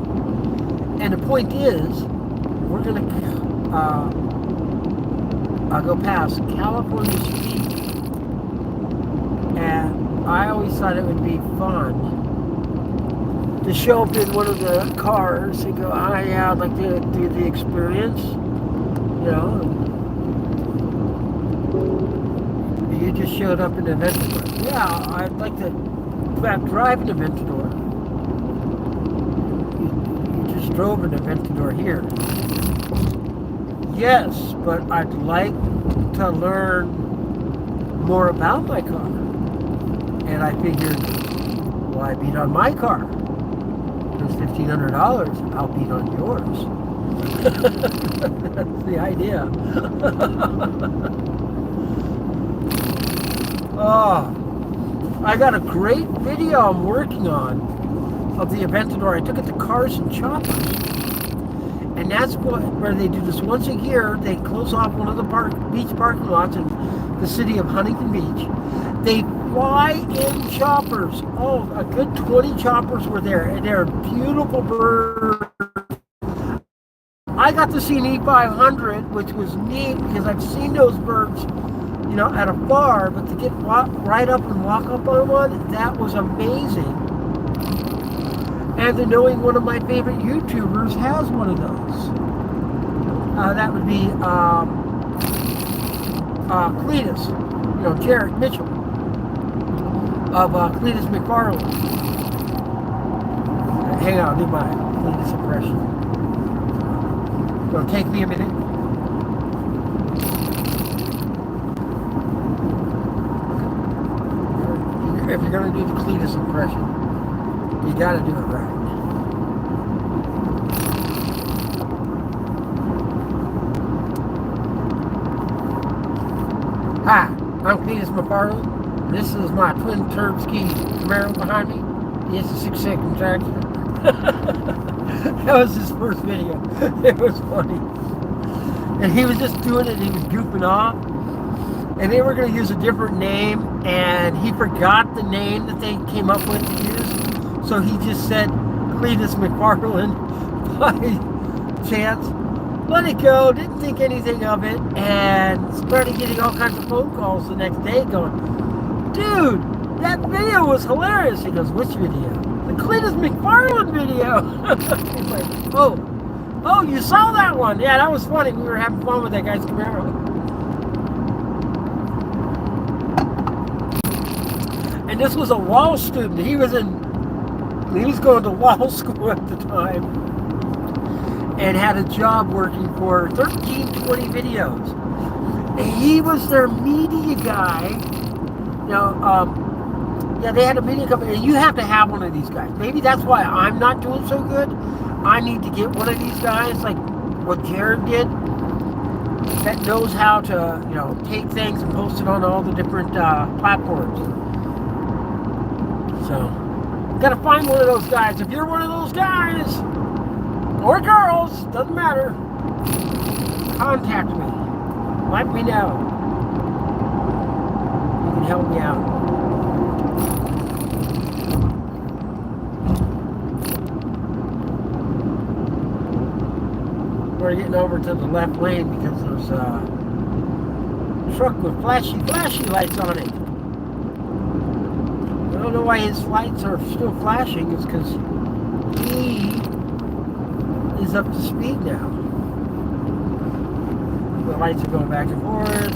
B: And the point is, we're going to go past California Street, and I always thought it would be fun to show up in one of the cars and go, yeah, I'd like to do the experience, you know. You just showed up in Aventador. Yeah, I'd like to drive an Aventador. You just drove an Aventador here. Yes, but I'd like to learn more about my car. And I figured, why beat on my car? It's $1,500. I'll beat on yours. That's the idea. Oh, I got a great video I'm working on of the Aventador. I took it to Cars and Choppers. And that's where they do this once a year. They close off one of the beach parking lots in the city of Huntington Beach. They fly in choppers. Oh, a good 20 choppers were there. And they're beautiful birds. I got to see an E500, which was neat because I've seen those birds, you know, at afar, but to get right up and walk up on one, that was amazing. And then knowing one of my favorite YouTubers has one of those. That would be Cletus, you know, Jared Mitchell of Cletus McFarland. Hang on, I'll do my Cletus impression. It'll take me a minute. If you're going to do the Cletus impression, you got to do it right. Hi, I'm Cletus McFarland. This is my twin turb ski Camaro behind me. It's a 6-second tractor. That was his first video. It was funny. And he was just doing it, he was goofing off. And they were going to use a different name, and he forgot the name that they came up with to use. So he just said Cletus McFarland by chance. Let it go, didn't think anything of it, and started getting all kinds of phone calls the next day going, dude, that video was hilarious. He goes, which video? The Cletus McFarland video. He's like, oh, you saw that one? Yeah, that was funny. We were having fun with that guy's Camaro. And this was a Walt student. He was going to Walt school at the time and had a job working for 1320 Videos. And he was their media guy. You know, yeah, they had a media company. And you have to have one of these guys. Maybe that's why I'm not doing so good. I need to get one of these guys, like what Jared did, that knows how to, you know, take things and post it on all the different platforms. So, gotta find one of those guys. If you're one of those guys, or girls, doesn't matter, contact me. Let me know. You can help me out. We're getting over to the left lane because there's a truck with flashy lights on it. I don't know why his lights are still flashing. It's because he is up to speed now. The lights are going back and forth.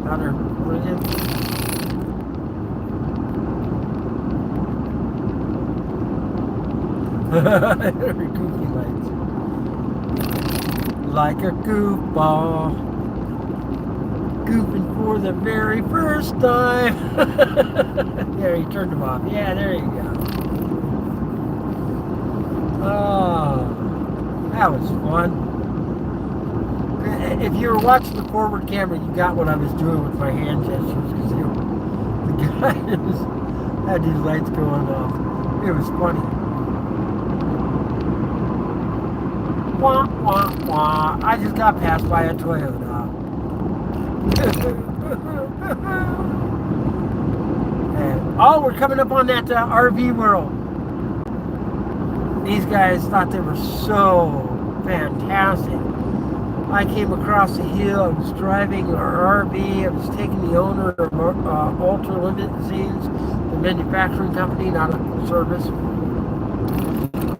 B: Now they're brilliant. Very goofy lights. Like a goofball. Goofing for the very first time. There, he turned them off. Yeah, there you go. Oh, that was fun. If you were watching the forward camera, you got what I was doing with my hand gestures, because the guy had these lights going off. It was funny. Wah, wah, wah. I just got passed by a Toyota. Oh, we're coming up on that RV world. These guys thought they were so fantastic. I came across the hill. I was driving our RV. I was taking the owner of Ultra Limousines, the manufacturing company, not a full service.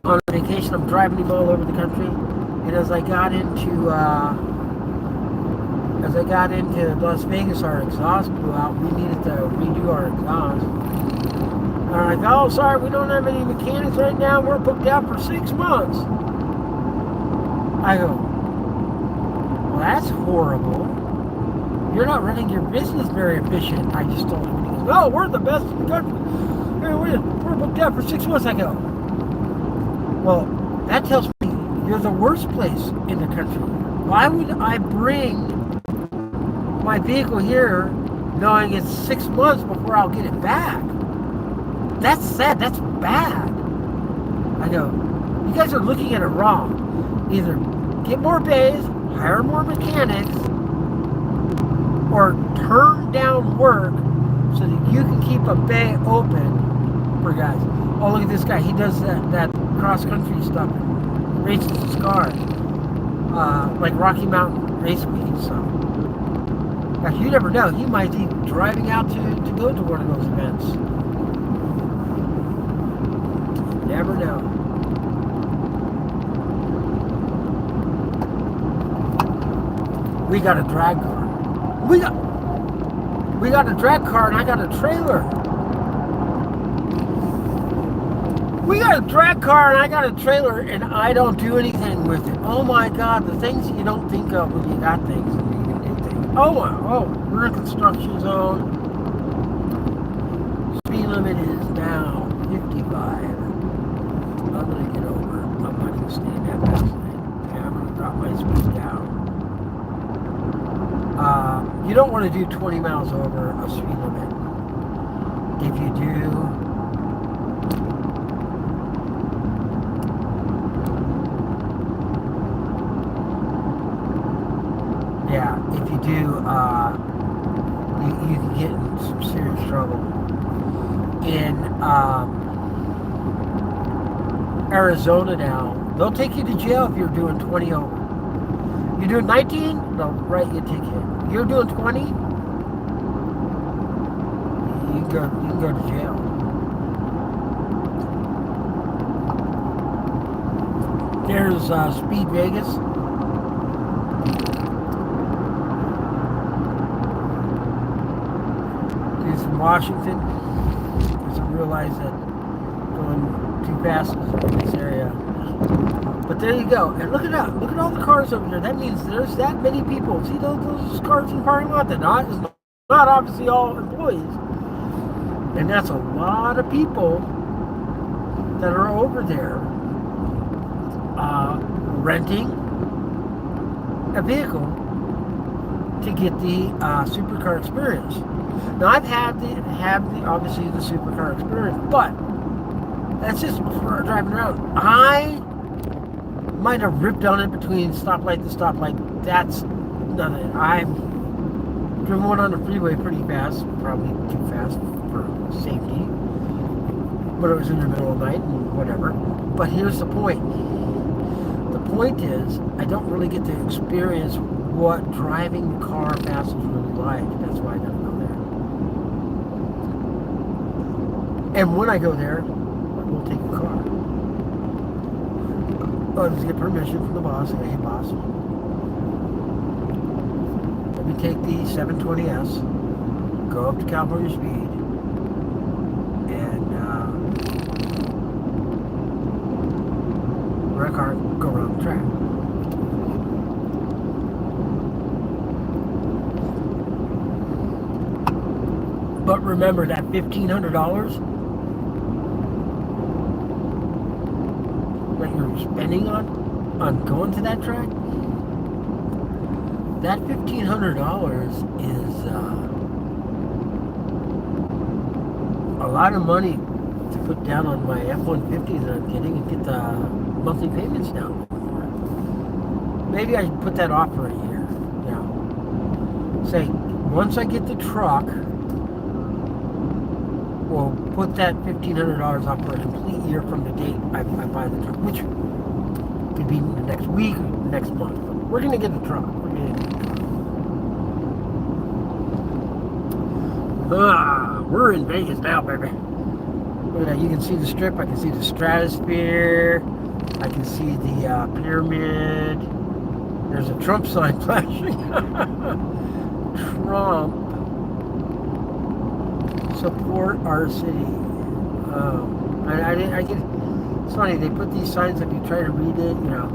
B: On vacation, I'm driving him all over the country. And as I got into Las Vegas, our exhaust blew out. We needed to redo our exhaust. I'm like, oh, sorry, we don't have any mechanics right now. We're booked out for 6 months. I go, well, that's horrible. You're not running your business very efficient. I just told him. He goes, no, we're the best in the country. We're booked out for 6 months. I go, well, that tells me you're the worst place in the country. Why would I bring my vehicle here knowing it's 6 months before I'll get it back? That's sad. That's bad. I go, you guys are looking at it wrong. Either get more bays, hire more mechanics, or turn down work so that you can keep a bay open for guys. Oh, look at this guy. He does that cross-country stuff. Races his car. Like Rocky Mountain Race Week and stuff. Now, you never know. He might be driving out to go to one of those events. Never know. We got a drag car. We got a drag car and I got a trailer. We got a drag car and I got a trailer and I don't do anything with it. Oh my God, the things you don't think of when you got things and you can do things. Oh, we're in construction zone. Speed limit is now 55. I'm gonna get over. I'm not gonna stay in that fast lane. Yeah, I'm gonna drop my speed down. You don't want to do 20 miles over a speed limit. If you do, you can get in some serious trouble. In Arizona now, they'll take you to jail if you're doing 20 over. You're doing 19, they'll write you a ticket. You're doing 20, you can go to jail. There's Speed Vegas. It's from Washington. Because I realize that going too fast is in this area. But there you go. And look at that. Look at all the cars over there. That means there's that many people. See those cars in the parking lot? They're not obviously all employees. And that's a lot of people that are over there renting a vehicle to get the supercar experience. Now I've had obviously the supercar experience, but that's just for driving around. I might have ripped on it between stoplight to stoplight. That's nothing. I've driven one on the freeway pretty fast, probably too fast for safety, but it was in the middle of the night and whatever. But here's the point. The point is, I don't really get to experience what driving the car fast is really like. That's why I gotta go there. And when I go there, we'll take a car. I'll just get permission from the boss. Say, hey boss, let me take the 720S, go up to California speed, and rent a car, go around the track. But remember that $1,500 that you're spending on going to that track, that $1,500 is a lot of money to put down on my F-150 that I'm getting and get the monthly payments down. Maybe I should put that off for a year now. Say, once I get the truck, will put that $1,500 up for a complete year from the date I buy the truck, which could be the next week, next month. We're gonna get the truck. We're in Vegas now, baby. Look at that. You can see the strip. I can see the stratosphere. I can see the pyramid. There's a Trump sign flashing. Trump. Support our city. I get. It's funny. They put these signs up. You try to read it. You know.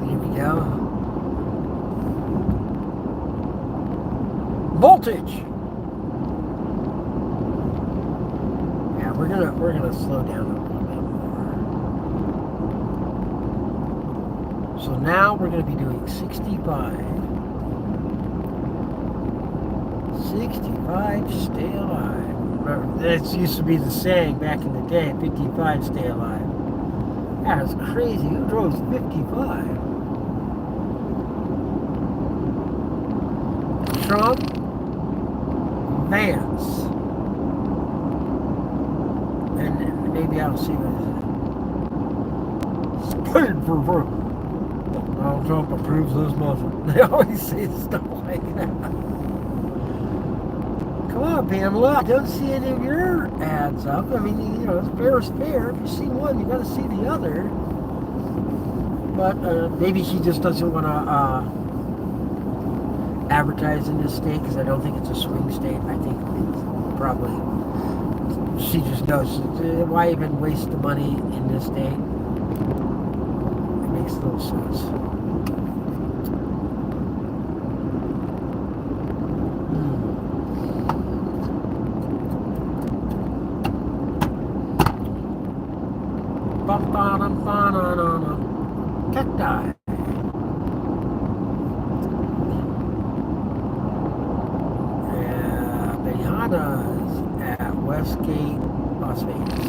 B: Here we go. Voltage. Yeah, we're gonna slow down a little bit more. So now we're gonna be doing 65. 65, stay alive. That used to be the saying back in the day, 55, stay alive. That was crazy. Who drove 55? Trump, Vance. And maybe I'll see what it is. It's paid for Donald Trump approves this motion. They always say stuff like that. Come on, Pamela. I don't see any of your ads up. I mean, you know, fair is fair. If you see one, you got to see the other. But maybe she just doesn't want to advertise in this state because I don't think it's a swing state. I think it's probably she just knows why even waste the money in this state. It makes little sense. Cacti. Bananas at Westgate, Las Vegas.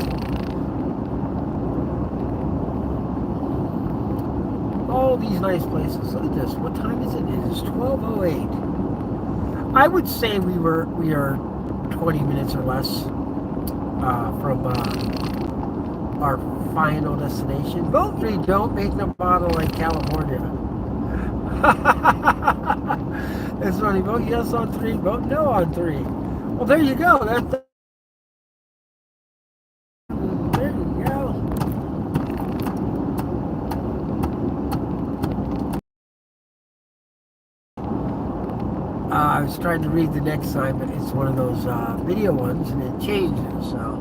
B: All these nice places. Look at this. What time is it? It is 12:08. I would say we are 20 minutes or less from our final destination. Vote 3, don't make Nevada like California. It's funny. Vote yes on 3, vote no on 3. Well, there you go. There you go. I was trying to read the next sign, but it's one of those video ones, and it changes, so.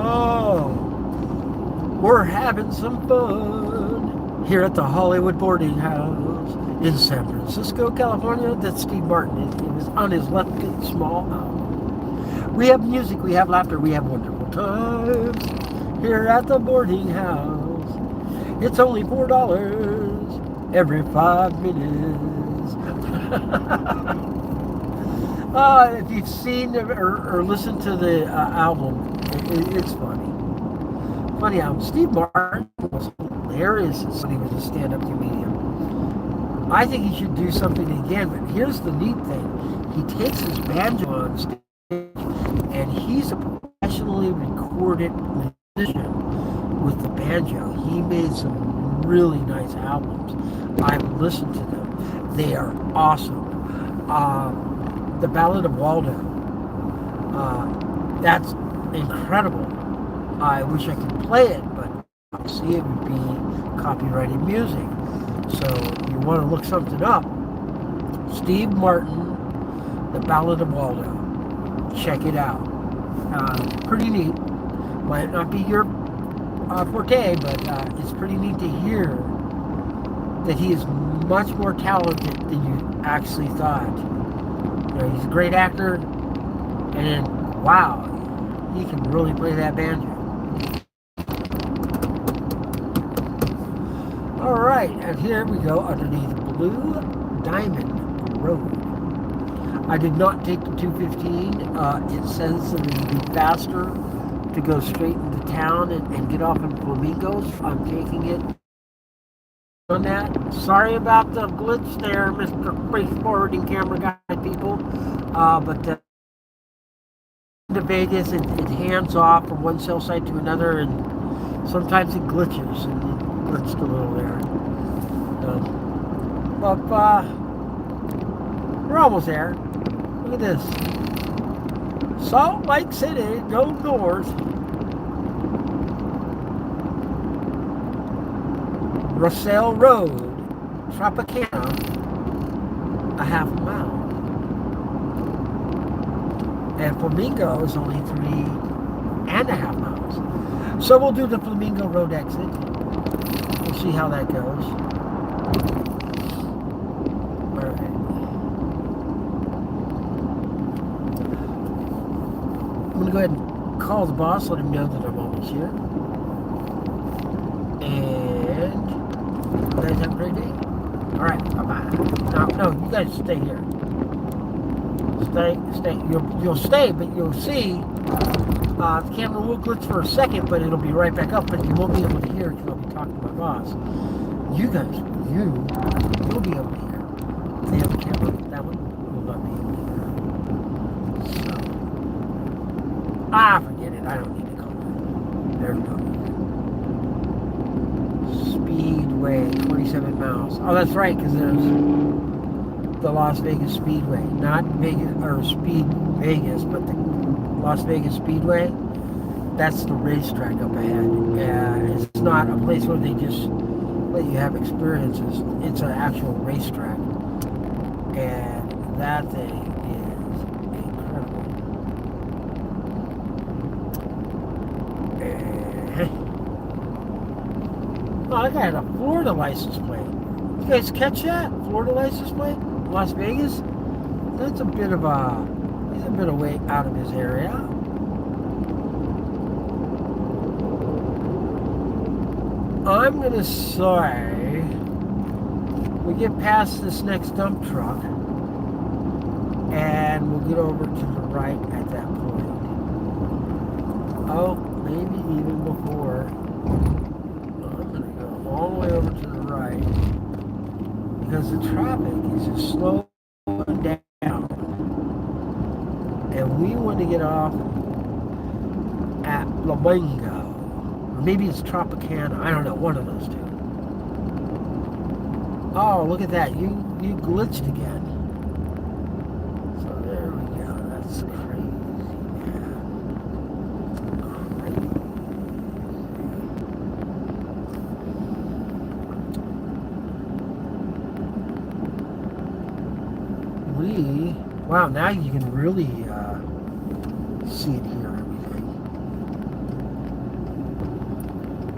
B: Oh, we're having some fun here at the Hollywood boarding house in San Francisco, California. That's Steve Martin. It was on his Left Good Small album. We have music, we have laughter, we have wonderful times here at the boarding house. It's only $4 every 5 minutes. If you've seen or listened to the album, it's funny. Funny album. Steve Martin was hilarious when he was a stand-up comedian. I think he should do something again, but here's the neat thing. He takes his banjo on stage, and he's a professionally recorded musician with the banjo. He made some really nice albums. I've listened to them. They are awesome. The Ballad of Waldo. That's incredible. I wish I could play it, but obviously it would be copyrighted music. So you want to look something up. Steve Martin, The Ballad of Waldo. Check it out. Pretty neat. Might not be your forte, but it's pretty neat to hear that he is much more talented than you actually thought. You know, he's a great actor, and then, wow, he can really play that banjo. All right, and here we go underneath Blue Diamond Road. I did not take the 215. It says that it would be faster to go straight into town and get off in Flamingos. I'm taking it on that. Sorry about the glitch there, Mr. Freight Forwarding Camera Guy people. But to Vegas, it hands off from one cell site to another, and sometimes it glitches, and it glitched a little there. But we're almost there. Look at this. Salt Lake City, go north. Russell Road, Tropicana, a half mile. And Flamingo is only 3.5 miles. So we'll do the Flamingo Road exit. We'll see how that goes. Alright. I'm going to go ahead and call the boss, let him know that I'm almost here. And you guys have a great day. Alright, bye-bye. No, you guys stay here. Stay. You'll stay, but you'll see the camera will glitch for a second, but it'll be right back up, but you won't be able to hear because I'll be talking to my boss. You guys, you'll be able to hear. See how the camera, that one will not be able to hear. So, forget it. I don't need to call it. There we go. Speedway, 27 miles. Oh, that's right, because there's the Las Vegas Speedway, not Vegas or Speed Vegas, but the Las Vegas Speedway. That's the racetrack up ahead. It's not a place where they just let you have experiences. It's an actual racetrack, and that thing is incredible. Oh, that guy had a Florida license plate. You guys catch that? Florida license plate? Las Vegas? That's a bit of he's a bit of way out of his area. I'm gonna say we get past this next dump truck and we'll get over to the right at that point. Oh, maybe even before. I'm gonna go all the way over to the right. Because the traffic is just slowing down. And we want to get off at Flamingo. Or maybe it's Tropicana. I don't know, one of those two. Oh, look at that. You glitched again. So there we go. That's crazy, man. Wow, now you can really see and hear everything.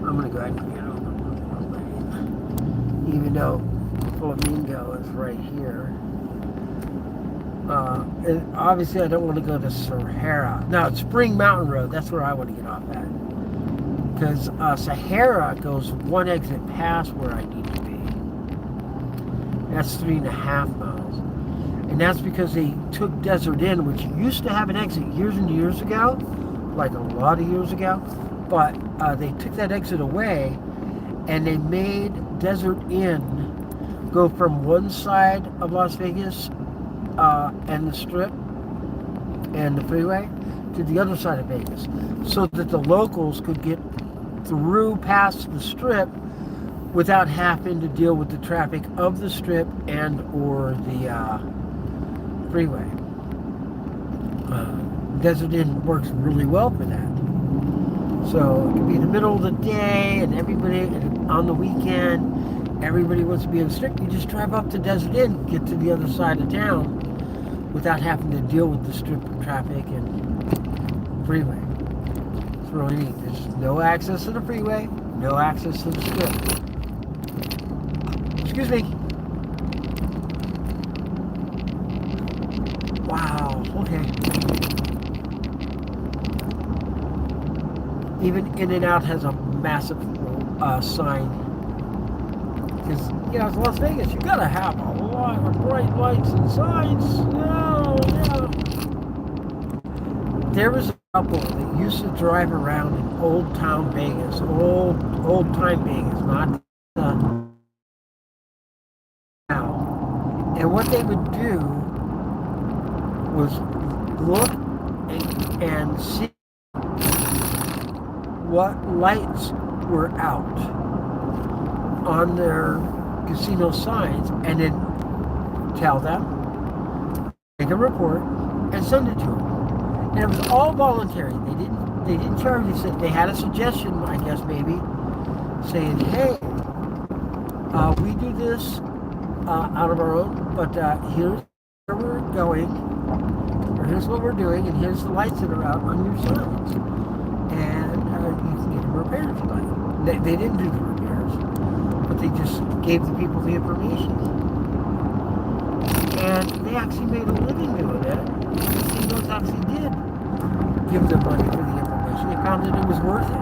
B: I'm going to go ahead and get over one lane. Even though Flamingo is right here. And obviously I don't want to go to Sahara. No, it's Spring Mountain Road. That's where I want to get off at. Because Sahara goes one exit past where I need to be. That's 3.5 miles. And that's because they took Desert Inn, which used to have an exit years and years ago, like a lot of years ago, but they took that exit away and they made Desert Inn go from one side of Las Vegas and the Strip and the freeway to the other side of Vegas so that the locals could get through past the Strip without having to deal with the traffic of the Strip and or the freeway. Desert Inn works really well for that. So it could be the middle of the day and everybody, and on the weekend, everybody wants to be in the Strip. You just drive up to Desert Inn, get to the other side of town without having to deal with the Strip traffic and freeway. It's really neat. There's no access to the freeway, no access to the Strip. Excuse me. Wow, okay. Even In-N-Out has a massive sign. Because, you know, it's Las Vegas. You gotta have a lot of bright lights and signs. Yeah. There was a couple that used to drive around in old town Vegas. Old time Vegas, not And what they would do was look and see what lights were out on their casino signs, and then tell them, make a report, and send it to them. And it was all voluntary. They didn't charge. They had a suggestion, I guess maybe, saying, "Hey, we do this out of our own, but here's where we're going, or here's what we're doing, and here's the lights that are out on your signs, and you can get them repaired if you like." They didn't do the repairs, but they just gave the people the information, and they actually made a living doing it. The casinos actually did give them money for the information. They found that it was worth it.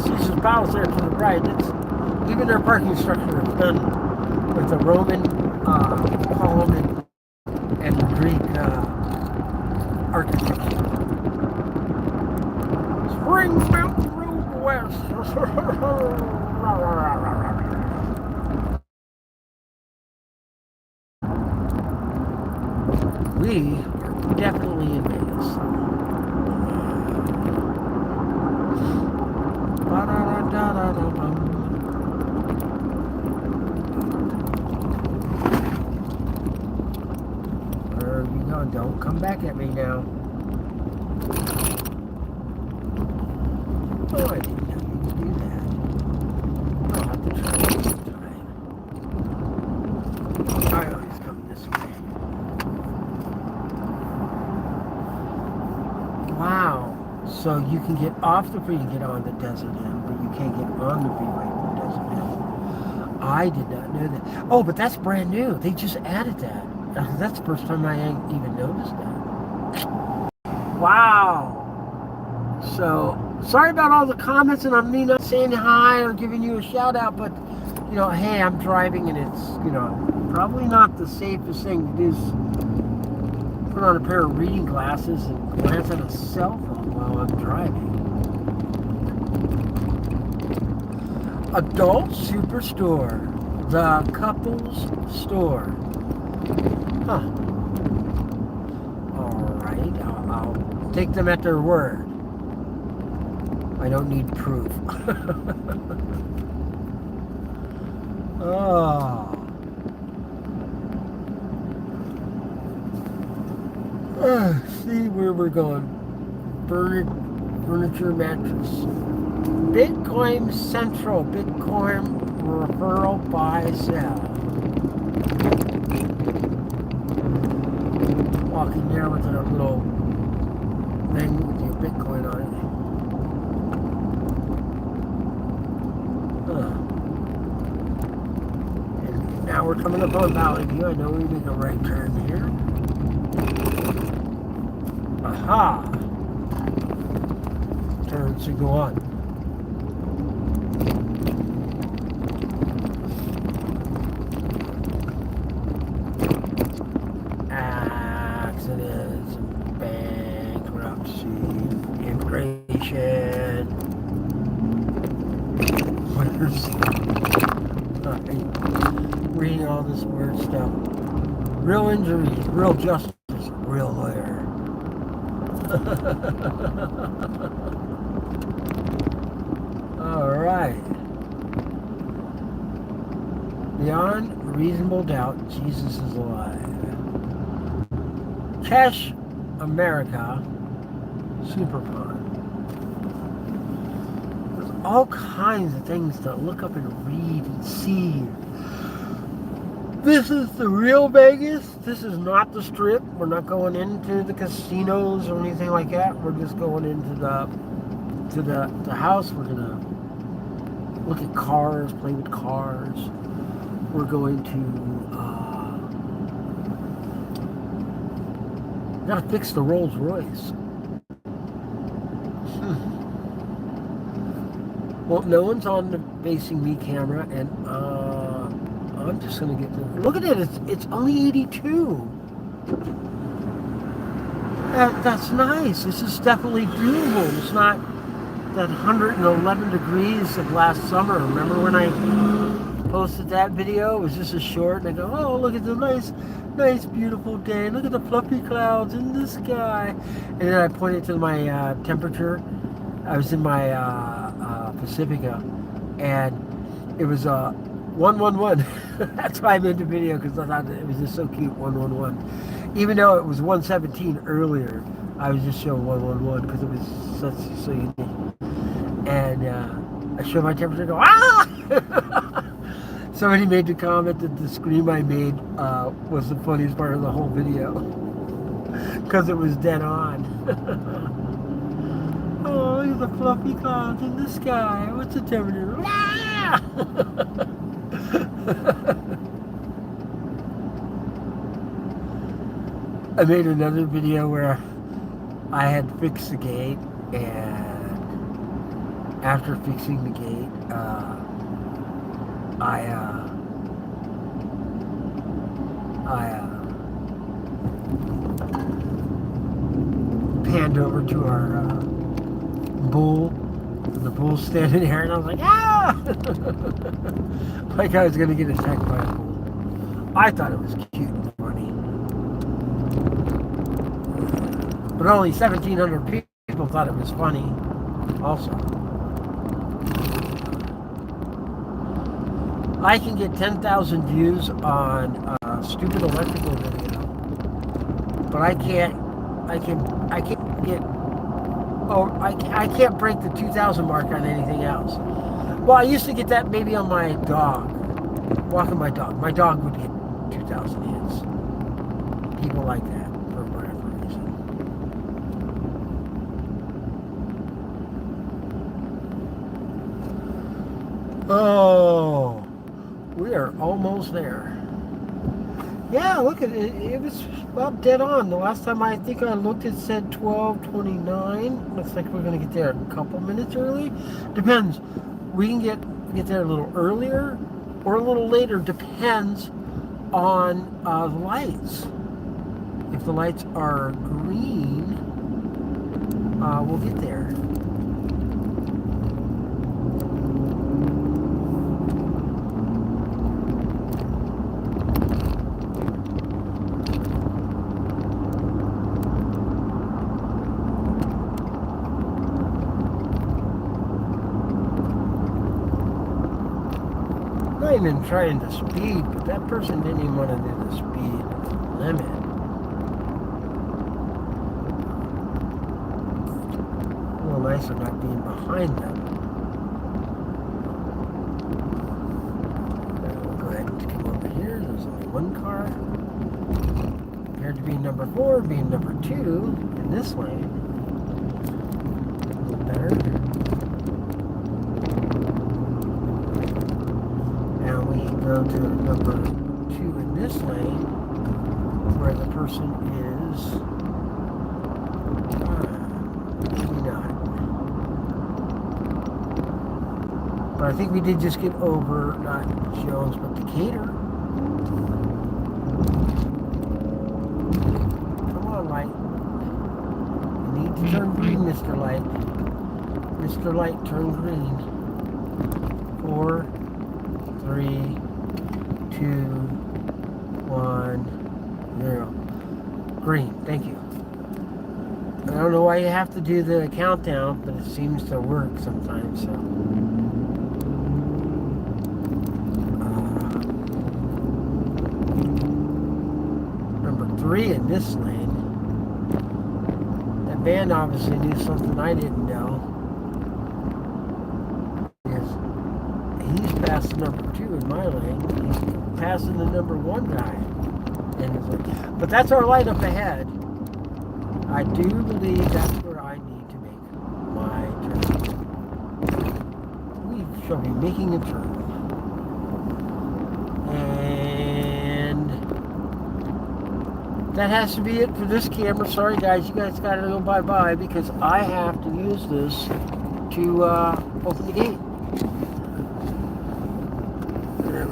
B: Caesar's Palace there to the right. Even their parking structure is done with the Roman column and Greek architecture. Spring Mountain Road West. We are definitely in Vegas. Where are you going? Don't come back at me now. Oh, I didn't know you could do that. I'll have to try it sometime. I always come this way. Wow. So you can get off the freeway to get on the Desert Hill, but you can't get on the freeway to the Desert Hill. I did not know that. Oh, but that's brand new. They just added that. That's the first time I even noticed that. Wow. So, sorry about all the comments, and I'm not saying hi or giving you a shout out, but, hey, I'm driving, and it's, probably not the safest thing to do is put on a pair of reading glasses and glance at a cell phone while I'm driving. Adult Superstore. The couple's store. Huh. Alright, I'll take them at their word. I don't need proof. Oh. See where we're going. Furniture mattress. Bitcoin Central. Bitcoin referral buy sell. Walking there with a little thing with your Bitcoin on it. And now we're coming up on Valley View. I know we make a right turn here. Aha! Turn signal on. Accidents, bankruptcy, immigration. Reading all this weird stuff. Real injuries, real justice, real lawyer. All right. Beyond reasonable doubt, Jesus is alive. Cash America Superpond. There's all kinds of things to look up and read and see. This is the real Vegas. This is not the Strip. We're not going into the casinos or anything like that. We're just going into the house. We're gonna look at cars, play with cars. We're going to gotta fix the Rolls Royce. Well, no one's on the facing me camera, and I'm just gonna get to look at it. It's only 82. That's nice. This is definitely doable. It's not that 111 degrees of last summer. Remember when I posted that video? It was just a short, and I go, oh, look at the nice, beautiful day. Look at the fluffy clouds in the sky. And then I pointed to my temperature. I was in my Pacifica, and it was 111. That's why I made the video, because I thought it was just so cute, 111. Even though it was 117 earlier, I was just showing 111 because it was so unique. And I showed my temperature and go, ah! Somebody made the comment that the scream I made was the funniest part of the whole video because it was dead on. Oh, look at the fluffy clouds in the sky. What's the temperature? Ah! I made another video where I had fixed the gate, and after fixing the gate, I panned over to our bull, and the bull's standing there, and I was like, ah! Like I was going to get attacked by a bull. I thought it was cute and funny. But only 1,700 people thought it was funny also. I can get 10,000 views on a stupid electrical video, but I can't break the 2,000 mark on anything else. Well, I used to get that maybe on my dog, walking my dog. My dog would get 2,000 hits. People like that for whatever reason. Oh, we are almost there. Yeah, look at it. It was about dead on. The last time I think I looked, it said 12:29. Looks like we're going to get there a couple minutes early. Depends. We can get there a little earlier or a little later. Depends on the lights. If the lights are green, we'll get there. I'm not even trying to speed, but that person didn't even want to do the speed limit. A little nicer not being behind them. We'll go ahead and come over here. There's only one car. Compared to being number 4, being number 2 in this lane. A little better. Go to number 2 in this lane, where the person is maybe not. But I think we did just get over not Jones but Decatur. Come on, light. You need to turn green, Mr. Light. Mr. Light, turn green. 4, 3, 2, 1, 0. Green. Thank you. I don't know why you have to do the countdown, but it seems to work sometimes. So, number 3 in this lane. That band obviously knew something I didn't know. He's passing number 2 in my lane. He's passing the number 1 guy. And it's like, but that's our light up ahead. I do believe that's where I need to make my turn. We shall be making a turn. And that has to be it for this camera. Sorry guys, you guys gotta go bye-bye because I have to use this to open the gate.